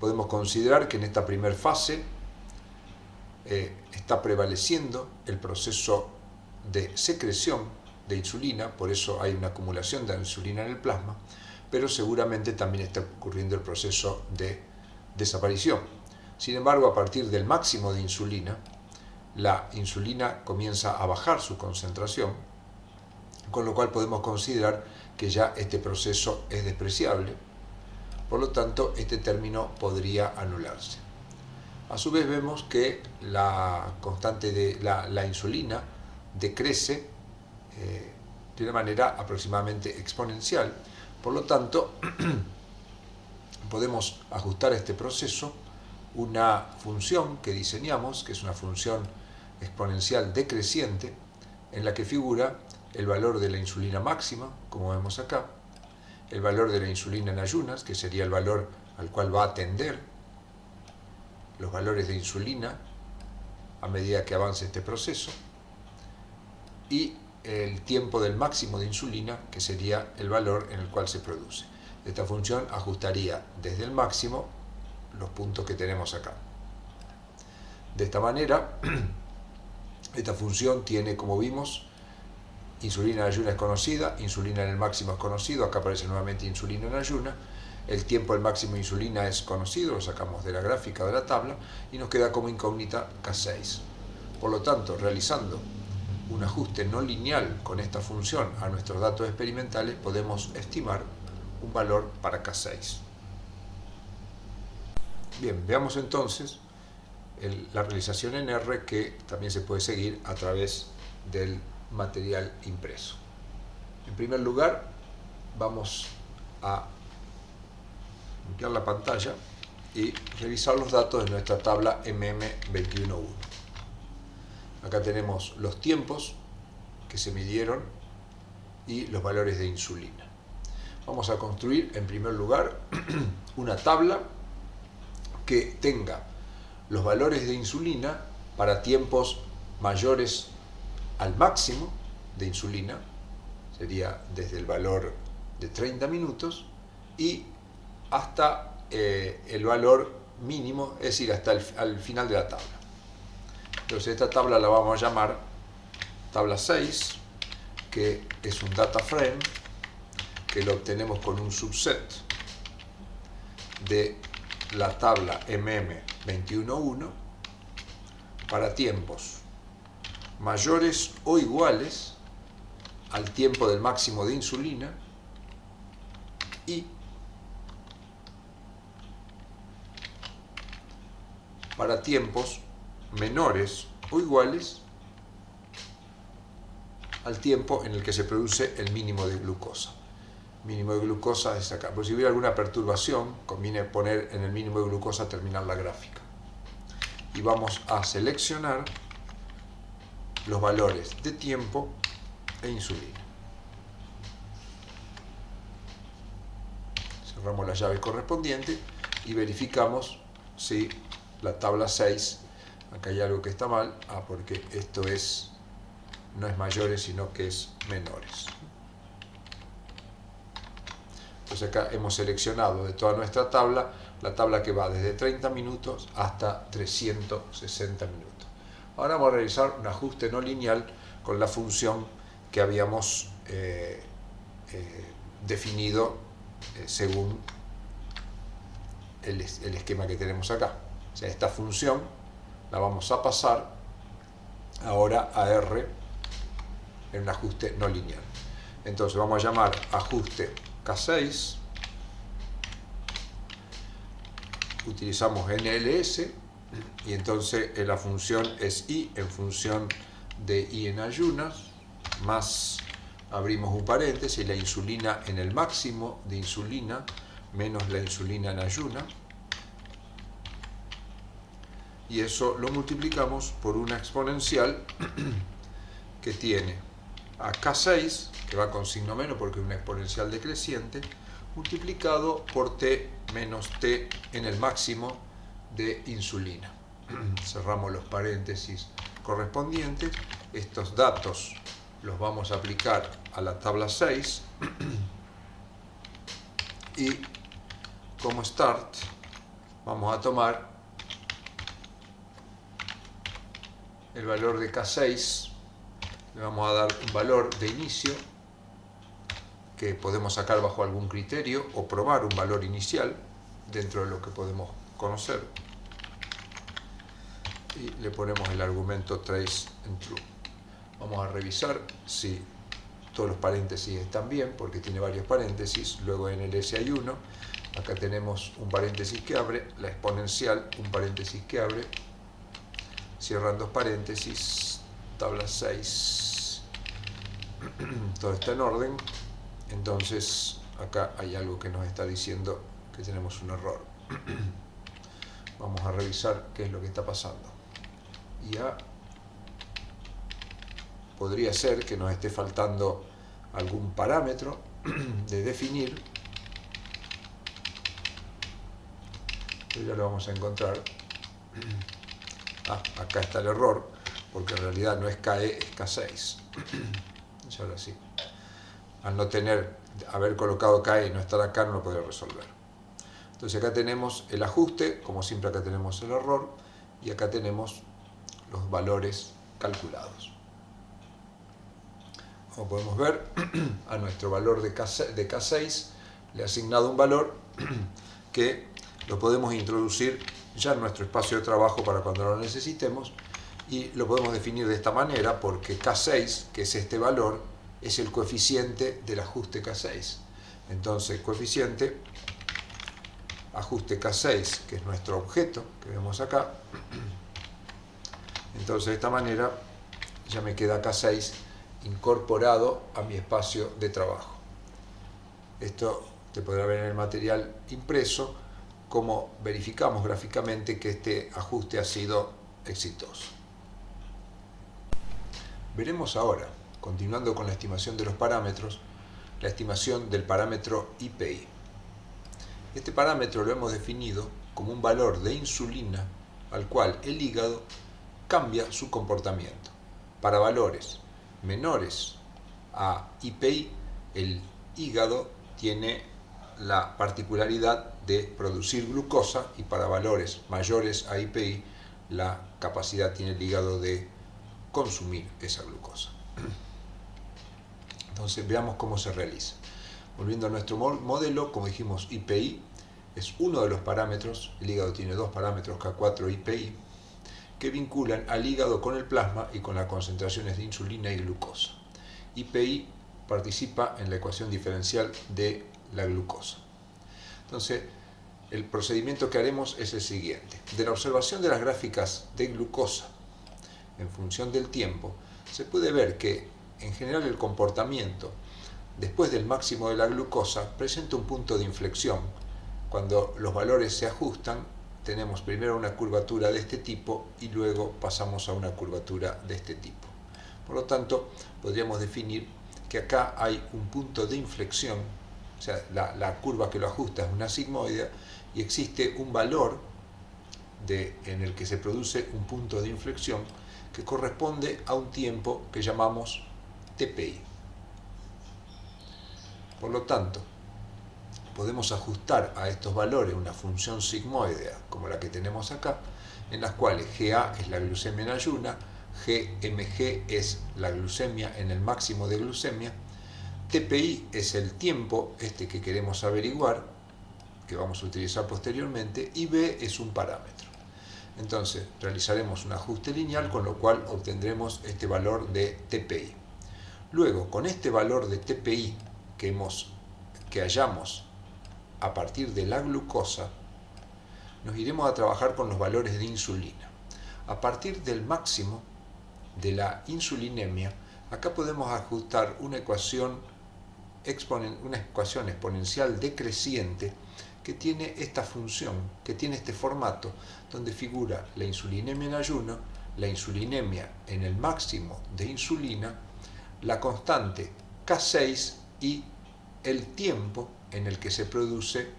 podemos considerar que en esta primera fase está prevaleciendo el proceso de secreción de insulina, por eso hay una acumulación de insulina en el plasma, pero seguramente también está ocurriendo el proceso de desaparición. Sin embargo, a partir del máximo de insulina, la insulina comienza a bajar su concentración, con lo cual podemos considerar que ya este proceso es despreciable, por lo tanto este término podría anularse. A su vez vemos que la constante de la insulina decrece de una manera aproximadamente exponencial, por lo tanto podemos ajustar a este proceso una función que diseñamos, que es una función exponencial decreciente, en la que figura el valor de la insulina máxima, como vemos acá, el valor de la insulina en ayunas, que sería el valor al cual va a tender los valores de insulina a medida que avance este proceso, y el tiempo del máximo de insulina, que sería el valor en el cual se produce. Esta función ajustaría desde el máximo los puntos que tenemos acá. De esta manera, esta función tiene, como vimos, insulina en ayuna es conocida, insulina en el máximo es conocido, acá aparece nuevamente insulina en ayuna, el tiempo del máximo de insulina es conocido, lo sacamos de la gráfica de la tabla, y nos queda como incógnita K6. Por lo tanto, realizando un ajuste no lineal con esta función a nuestros datos experimentales, podemos estimar un valor para K6. Bien, veamos entonces la realización en R, que también se puede seguir a través del material impreso. En primer lugar, vamos a limpiar la pantalla y revisar los datos de nuestra tabla MM211. Acá tenemos los tiempos que se midieron y los valores de insulina. Vamos a construir en primer lugar una tabla que tenga los valores de insulina para tiempos mayores al máximo de insulina, sería desde el valor de 30 minutos, y hasta el valor mínimo, es decir, hasta al final de la tabla. Entonces esta tabla la vamos a llamar tabla 6, que es un data frame, que lo obtenemos con un subset de la tabla MM211 para tiempos mayores o iguales al tiempo del máximo de insulina y para tiempos menores o iguales al tiempo en el que se produce el mínimo de glucosa. Mínimo de glucosa es acá. Pero si hubiera alguna perturbación, conviene poner en el mínimo de glucosa terminar la gráfica. Y vamos a seleccionar los valores de tiempo e insulina. Cerramos la llave correspondiente y verificamos si la tabla 6, acá hay algo que está mal, porque esto no es mayores, sino que es menores. Entonces acá hemos seleccionado de toda nuestra tabla, la tabla que va desde 30 minutos hasta 360 minutos. Ahora vamos a realizar un ajuste no lineal con la función que habíamos definido según el esquema que tenemos acá. O sea, esta función la vamos a pasar ahora a R en un ajuste no lineal. Entonces vamos a llamar ajuste K6, utilizamos NLS y entonces la función es I en función de I en ayunas, más abrimos un paréntesis, la insulina en el máximo de insulina menos la insulina en ayuna, y eso lo multiplicamos por una exponencial que tiene a K6, que va con signo menos porque es una exponencial decreciente, multiplicado por T menos T en el máximo de insulina. Cerramos los paréntesis correspondientes. Estos datos los vamos a aplicar a la tabla 6 y como start vamos a tomar el valor de K6, Le vamos a dar un valor de inicio que podemos sacar bajo algún criterio o probar un valor inicial dentro de lo que podemos conocer. Y le ponemos el argumento trace en true. Vamos a revisar si todos los paréntesis están bien, porque tiene varios paréntesis. Luego en el S hay uno. Acá tenemos un paréntesis que abre, la exponencial, un paréntesis que abre, cierran dos paréntesis, tabla 6. Todo está en orden. Entonces acá hay algo que nos está diciendo que tenemos un error. Vamos a revisar qué es lo que está pasando. Y podría ser que nos esté faltando algún parámetro de definir, pero ya lo vamos a encontrar. Acá está el error, porque en realidad no es KE, es K6. Y ahora sí. Al no haber colocado KE y no estar acá, no lo podría resolver. Entonces acá tenemos el ajuste, como siempre acá tenemos el error, y acá tenemos los valores calculados. Como podemos ver, a nuestro valor de K6 le he asignado un valor que lo podemos introducir ya en nuestro espacio de trabajo para cuando lo necesitemos, y lo podemos definir de esta manera porque K6, que es este valor, es el coeficiente del ajuste K6. Entonces, coeficiente ajuste K6, que es nuestro objeto que vemos acá. Entonces, de esta manera ya me queda K6 incorporado a mi espacio de trabajo. Esto te podrá ver en el material impreso, cómo verificamos gráficamente que este ajuste ha sido exitoso. Veremos ahora, continuando con la estimación de los parámetros, la estimación del parámetro IPI. Este parámetro lo hemos definido como un valor de insulina al cual el hígado cambia su comportamiento. Para valores menores a IPI, el hígado tiene la particularidad de producir glucosa, y para valores mayores a IPI, la capacidad tiene el hígado de consumir esa glucosa. Entonces veamos cómo se realiza. Volviendo a nuestro modelo, como dijimos, IPI es uno de los parámetros. El hígado tiene dos parámetros, K4 y IPI, que vinculan al hígado con el plasma y con las concentraciones de insulina y glucosa. IPI participa en la ecuación diferencial de la glucosa. Entonces, el procedimiento que haremos es el siguiente. De la observación de las gráficas de glucosa en función del tiempo, se puede ver que en general el comportamiento después del máximo de la glucosa presenta un punto de inflexión. Cuando los valores se ajustan, tenemos primero una curvatura de este tipo y luego pasamos a una curvatura de este tipo. Por lo tanto, podríamos definir que acá hay un punto de inflexión, o sea, la curva que lo ajusta es una sigmoidea, y existe un valor en el que se produce un punto de inflexión que corresponde a un tiempo que llamamos TPI. Por lo tanto, podemos ajustar a estos valores una función sigmoidea como la que tenemos acá, en las cuales GA es la glucemia en ayuna, GMG es la glucemia en el máximo de glucemia, TPI es el tiempo que queremos averiguar, que vamos a utilizar posteriormente, y B es un parámetro. Entonces realizaremos un ajuste lineal, con lo cual obtendremos este valor de TPI. Luego, con este valor de TPI que hallamos a partir de la glucosa, nos iremos a trabajar con los valores de insulina. A partir del máximo de la insulinemia, acá podemos ajustar una ecuación exponencial decreciente que tiene esta función, que tiene este formato, donde figura la insulinemia en ayuno, la insulinemia en el máximo de insulina, la constante K6 y el tiempo en el que se produce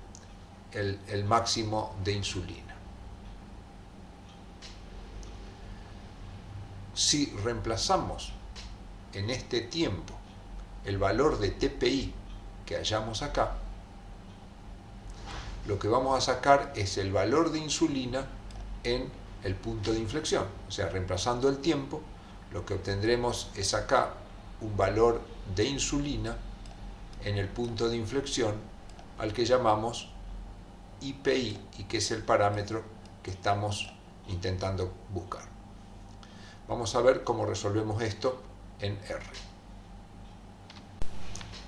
el máximo de insulina. Si reemplazamos en este tiempo el valor de TPI que hallamos acá, lo que vamos a sacar es el valor de insulina en el punto de inflexión. O sea, reemplazando el tiempo, lo que obtendremos es acá un valor de insulina en el punto de inflexión al que llamamos IPI y que es el parámetro que estamos intentando buscar. Vamos a ver cómo resolvemos esto en R.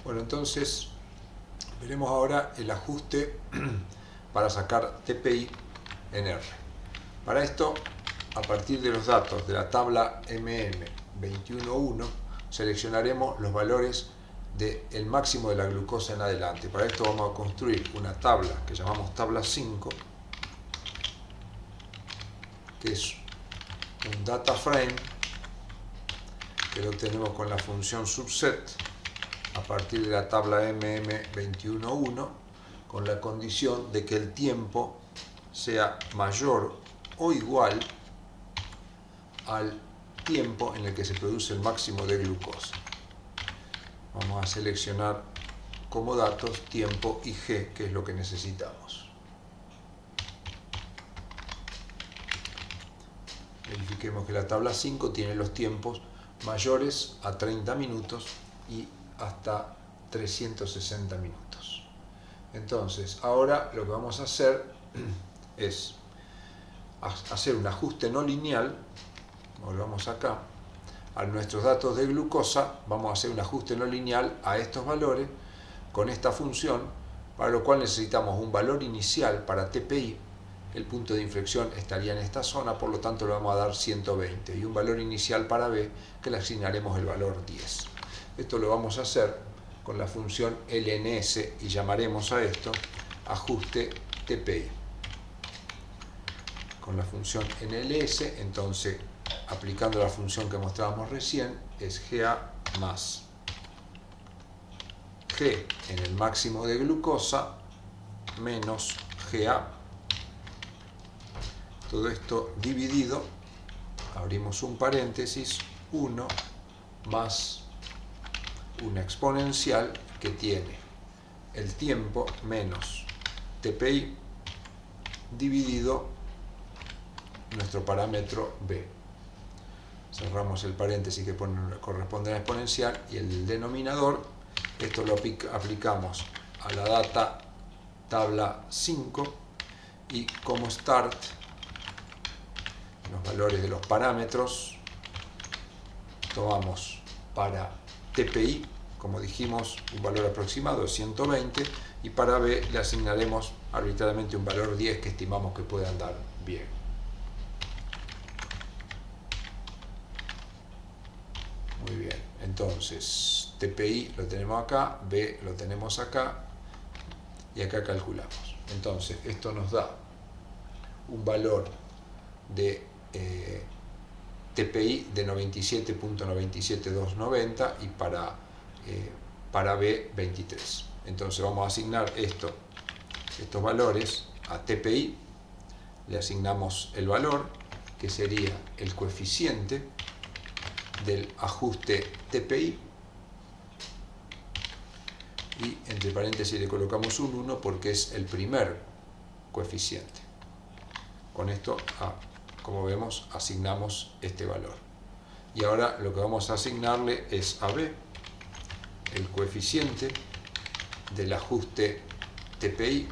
Bueno, entonces veremos ahora el ajuste para sacar TPI en R. Para esto, a partir de los datos de la tabla MM211, seleccionaremos los valores del máximo de la glucosa en adelante. Para esto vamos a construir una tabla que llamamos tabla 5, que es un data frame que lo obtenemos con la función subset a partir de la tabla MM211, con la condición de que el tiempo sea mayor o igual al tiempo en el que se produce el máximo de glucosa. Vamos a seleccionar como datos tiempo y G, que es lo que necesitamos. Verifiquemos que la tabla 5 tiene los tiempos mayores a 30 minutos y hasta 360 minutos. Entonces, ahora lo que vamos a hacer es hacer un ajuste no lineal. Volvamos acá. A nuestros datos de glucosa vamos a hacer un ajuste no lineal a estos valores con esta función, para lo cual necesitamos un valor inicial para TPI. El punto de inflexión estaría en esta zona, por lo tanto le vamos a dar 120, y un valor inicial para B que le asignaremos el valor 10. Esto lo vamos a hacer con la función LNS y llamaremos a esto ajuste TPI. Con la función NLS, entonces, aplicando la función que mostrábamos recién, es GA más G en el máximo de glucosa menos GA. Todo esto dividido, abrimos un paréntesis, 1 más una exponencial que tiene el tiempo menos TPI dividido nuestro parámetro B. Cerramos el paréntesis que corresponde a la exponencial y el denominador, esto lo aplicamos a la data tabla 5 y como start los valores de los parámetros tomamos para TPI, como dijimos, un valor aproximado de 120 y para B le asignaremos arbitrariamente un valor 10 que estimamos que puede andar bien. Muy bien, entonces TPI lo tenemos acá, B lo tenemos acá y acá calculamos. Entonces esto nos da un valor de TPI de 97.97290 y para B 23. Entonces vamos a asignar estos valores a TPI, le asignamos el valor que sería el coeficiente del ajuste TPI y entre paréntesis le colocamos un 1 porque es el primer coeficiente. Con esto, como vemos, asignamos este valor. Y ahora lo que vamos a asignarle es a B el coeficiente del ajuste TPI,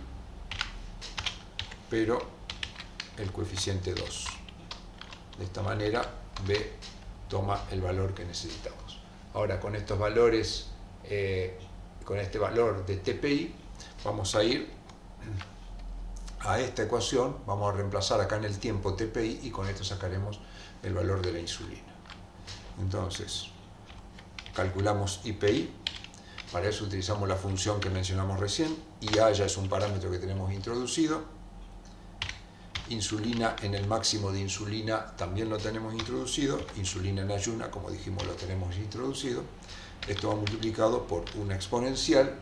pero el coeficiente 2. De esta manera, B toma el valor que necesitamos. Ahora, con estos valores, con este valor de TPI, vamos a ir a esta ecuación, vamos a reemplazar acá en el tiempo TPI y con esto sacaremos el valor de la insulina. Entonces, calculamos IPI, para eso utilizamos la función que mencionamos recién, IA ya es un parámetro que tenemos introducido, insulina en el máximo de insulina también lo tenemos introducido, insulina en ayuna, como dijimos, lo tenemos introducido. Esto va multiplicado por una exponencial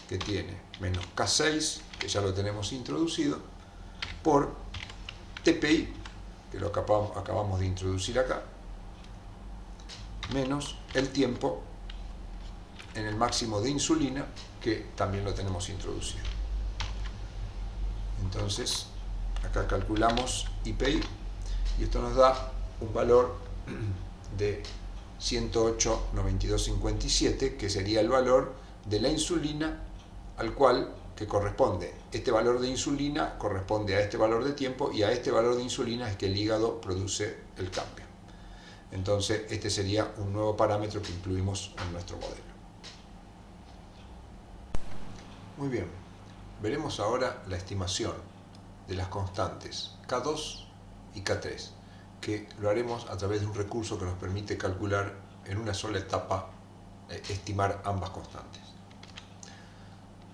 que tiene menos K6, que ya lo tenemos introducido, por TPI, que lo acabamos de introducir acá, menos el tiempo en el máximo de insulina, que también lo tenemos introducido. Entonces, acá calculamos IPI y esto nos da un valor de 108,9257, que sería el valor de la insulina al cual que corresponde. Este valor de insulina corresponde a este valor de tiempo y a este valor de insulina es que el hígado produce el cambio. Entonces, este sería un nuevo parámetro que incluimos en nuestro modelo. Muy bien, veremos ahora la estimación de las constantes K2 y K3, que lo haremos a través de un recurso que nos permite calcular en una sola etapa, estimar ambas constantes.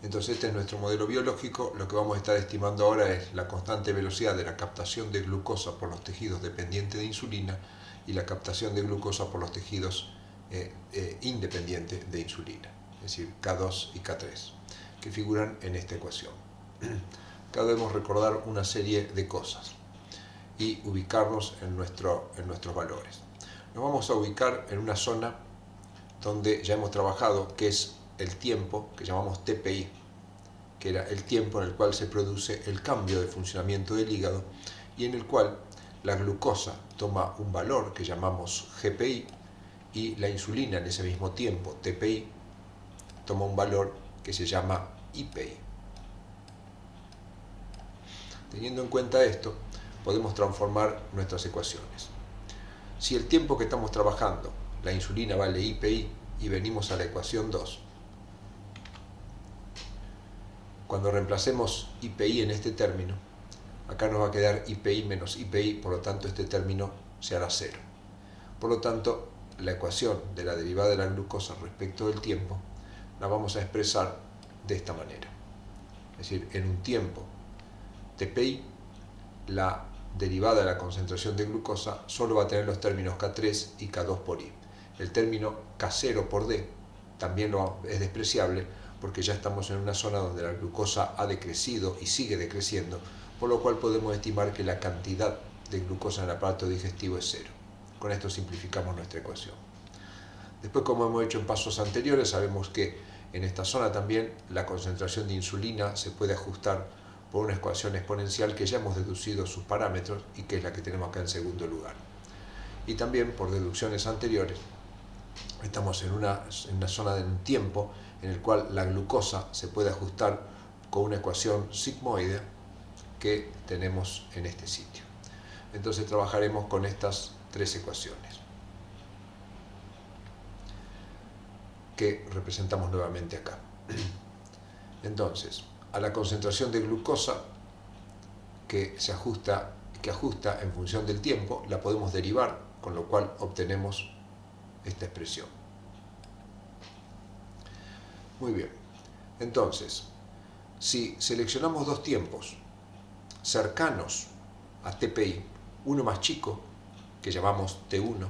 Entonces este es nuestro modelo biológico. Lo que vamos a estar estimando ahora es la constante velocidad de la captación de glucosa por los tejidos dependientes de insulina y la captación de glucosa por los tejidos independientes de insulina, es decir, K2 y K3, que figuran en esta ecuación. Acá debemos recordar una serie de cosas y ubicarnos en nuestros valores. Nos vamos a ubicar en una zona donde ya hemos trabajado, que es el tiempo, que llamamos TPI, que era el tiempo en el cual se produce el cambio de funcionamiento del hígado y en el cual la glucosa toma un valor que llamamos GPI y la insulina en ese mismo tiempo, TPI, toma un valor que se llama IPI. Teniendo en cuenta esto, podemos transformar nuestras ecuaciones. Si el tiempo que estamos trabajando, la insulina vale IPI y venimos a la ecuación 2, cuando reemplacemos IPI en este término, acá nos va a quedar IPI menos IPI, por lo tanto este término se hará 0. Por lo tanto, la ecuación de la derivada de la glucosa respecto del tiempo la vamos a expresar de esta manera. Es decir, en un tiempo TPI, la derivada de la concentración de glucosa solo va a tener los términos K3 y K2 por I. El término K0 por D también es despreciable porque ya estamos en una zona donde la glucosa ha decrecido y sigue decreciendo, por lo cual podemos estimar que la cantidad de glucosa en el aparato digestivo es 0. Con esto simplificamos nuestra ecuación. Después, como hemos hecho en pasos anteriores, sabemos que en esta zona también la concentración de insulina se puede ajustar por una ecuación exponencial que ya hemos deducido sus parámetros y que es la que tenemos acá en segundo lugar. Y también por deducciones anteriores estamos en una zona de un tiempo en el cual la glucosa se puede ajustar con una ecuación sigmoidea que tenemos en este sitio. Entonces trabajaremos con estas tres ecuaciones que representamos nuevamente acá. Entonces, a la concentración de glucosa que ajusta en función del tiempo, la podemos derivar, con lo cual obtenemos esta expresión. Muy bien, entonces, si seleccionamos dos tiempos cercanos a TPI, uno más chico, que llamamos T1,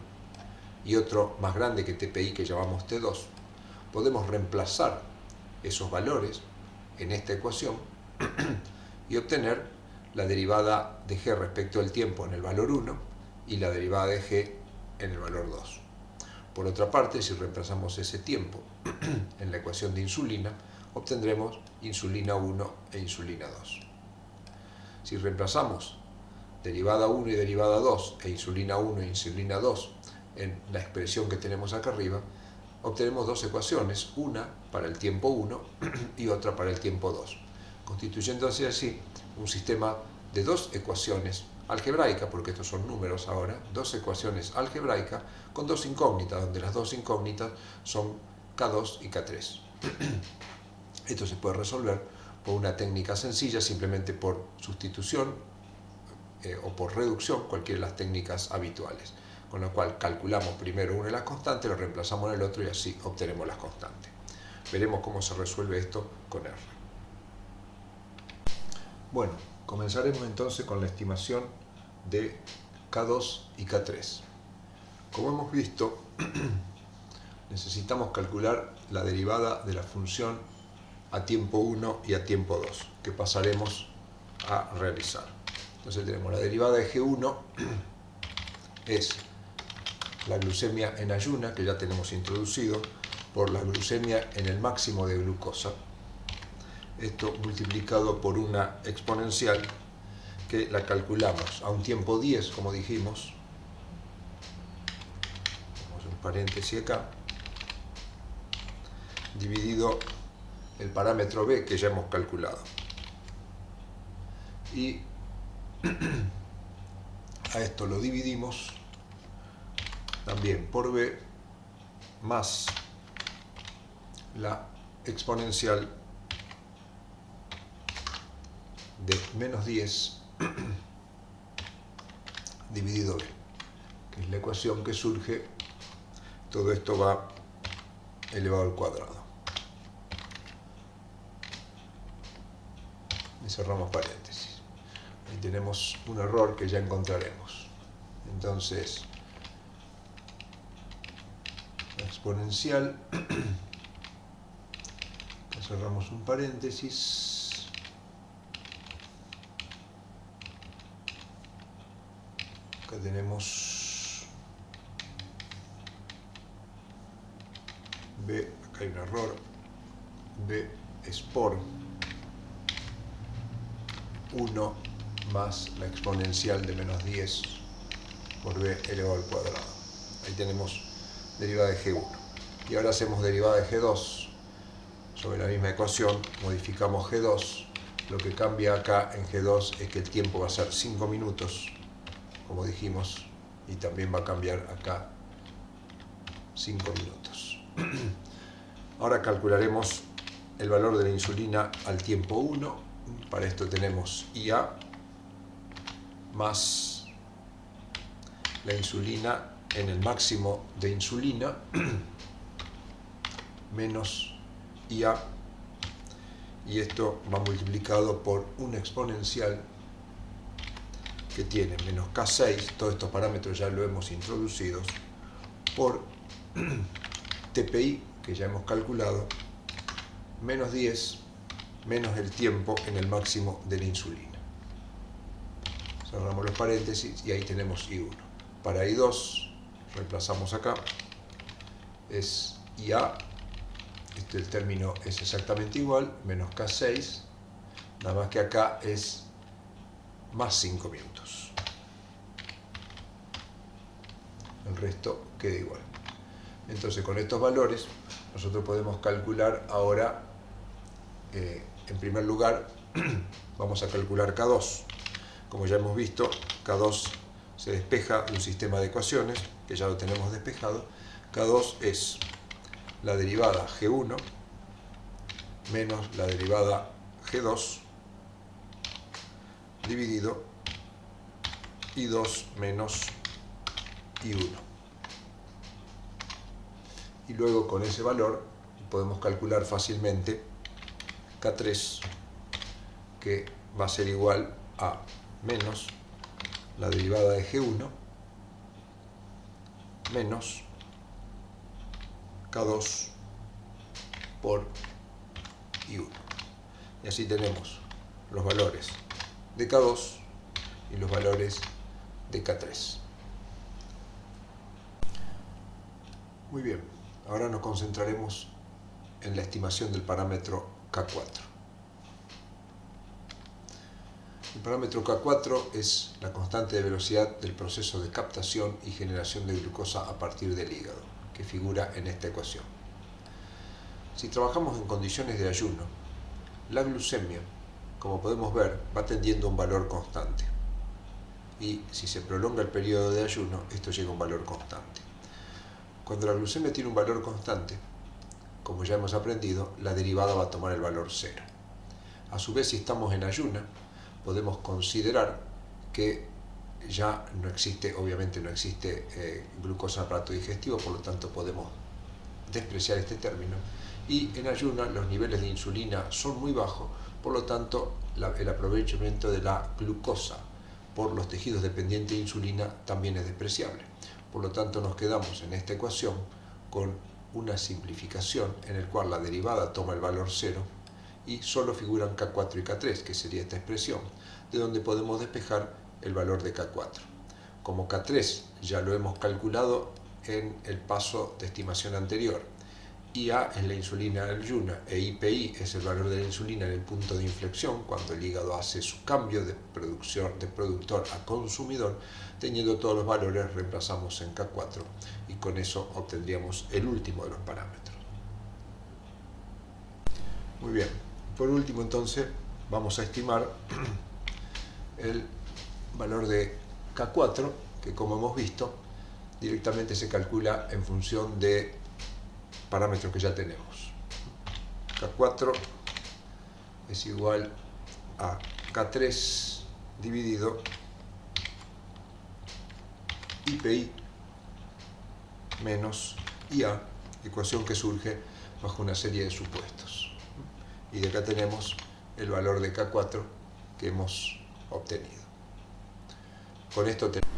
y otro más grande que TPI, que llamamos T2, podemos reemplazar esos valores en esta ecuación y obtener la derivada de G respecto al tiempo en el valor 1 y la derivada de G en el valor 2. Por otra parte, si reemplazamos ese tiempo en la ecuación de insulina, obtendremos insulina 1 e insulina 2. Si reemplazamos derivada 1 y derivada 2 e insulina 1 e insulina 2 en la expresión que tenemos acá arriba, obtenemos dos ecuaciones, una para el tiempo 1 y otra para el tiempo 2, constituyéndose así un sistema de dos ecuaciones algebraicas, porque estos son números ahora, dos ecuaciones algebraicas con dos incógnitas, donde las dos incógnitas son K2 y K3. Esto se puede resolver por una técnica sencilla, simplemente por sustitución o por reducción, cualquiera de las técnicas habituales. Con lo cual calculamos primero una de las constantes, lo reemplazamos en el otro y así obtenemos las constantes. Veremos cómo se resuelve esto con R. Bueno, comenzaremos entonces con la estimación de K2 y K3. Como hemos visto, necesitamos calcular la derivada de la función a tiempo 1 y a tiempo 2, que pasaremos a realizar. Entonces tenemos la derivada de G1, es la glucemia en ayuna, que ya tenemos introducido, por la glucemia en el máximo de glucosa. Esto multiplicado por una exponencial que la calculamos a un tiempo 10, como dijimos, paréntesis acá, dividido el parámetro B que ya hemos calculado. Y a esto lo dividimos también por B más la exponencial de menos 10 dividido B, que es la ecuación que surge. Todo esto va elevado al cuadrado. Y cerramos paréntesis. Ahí tenemos un error que ya encontraremos. Entonces, la exponencial, cerramos un paréntesis, acá tenemos B, acá hay un error, B es por 1 más la exponencial de menos 10 por B elevado al cuadrado. Ahí tenemos derivada de G1. Y ahora hacemos derivada de G2 sobre la misma ecuación, modificamos G2. Lo que cambia acá en G2 es que el tiempo va a ser 5 minutos, como dijimos, y también va a cambiar acá 5 minutos. Ahora calcularemos el valor de la insulina al tiempo 1. Para esto tenemos IA más la insulina en el máximo de insulina menos IA, y esto va multiplicado por una exponencial que tiene menos K6, todos estos parámetros ya lo hemos introducido, por TPI, que ya hemos calculado, menos 10 menos el tiempo en el máximo de la insulina. Cerramos los paréntesis y ahí tenemos I1. Para I2, reemplazamos acá, es IA, el término es exactamente igual, menos K6, nada más que acá es más 5 minutos. El resto queda igual. Entonces, con estos valores, nosotros podemos calcular ahora, en primer lugar, vamos a calcular K2. Como ya hemos visto, K2 se despeja de un sistema de ecuaciones, que ya lo tenemos despejado. K2 es la derivada G1 menos la derivada G2 dividido I2 menos I1. Y luego con ese valor podemos calcular fácilmente K3, que va a ser igual a menos la derivada de G1 menos K2 por I1. Y así tenemos los valores de K2 y los valores de K3. Muy bien, ahora nos concentraremos en la estimación del parámetro K4. El parámetro K4 es la constante de velocidad del proceso de captación y generación de glucosa a partir del hígado, que figura en esta ecuación. Si trabajamos en condiciones de ayuno, la glucemia, como podemos ver, va tendiendo a un valor constante. Y si se prolonga el periodo de ayuno, esto llega a un valor constante. Cuando la glucemia tiene un valor constante, como ya hemos aprendido, la derivada va a tomar el valor 0. A su vez, si estamos en ayuna, podemos considerar que ya no existe, obviamente no existe glucosa en el aparato digestivo, por lo tanto podemos despreciar este término, y en ayuna los niveles de insulina son muy bajos, por lo tanto el aprovechamiento de la glucosa por los tejidos dependientes de insulina también es despreciable. Por lo tanto nos quedamos en esta ecuación con una simplificación en el cual la derivada toma el valor 0 y solo figuran K4 y K3, que sería esta expresión, de donde podemos despejar el valor de K4. Como K3 ya lo hemos calculado en el paso de estimación anterior, IA es la insulina en ayuna e IPI es el valor de la insulina en el punto de inflexión, cuando el hígado hace su cambio de productor a consumidor, teniendo todos los valores reemplazamos en K4 y con eso obtendríamos el último de los parámetros. Muy bien, por último entonces vamos a estimar el valor de K4, que como hemos visto directamente se calcula en función de parámetros que ya tenemos. K4 es igual a K3 dividido IPI menos IA, ecuación que surge bajo una serie de supuestos. Y de acá tenemos el valor de K4 que hemos obtenido. Con esto tenemos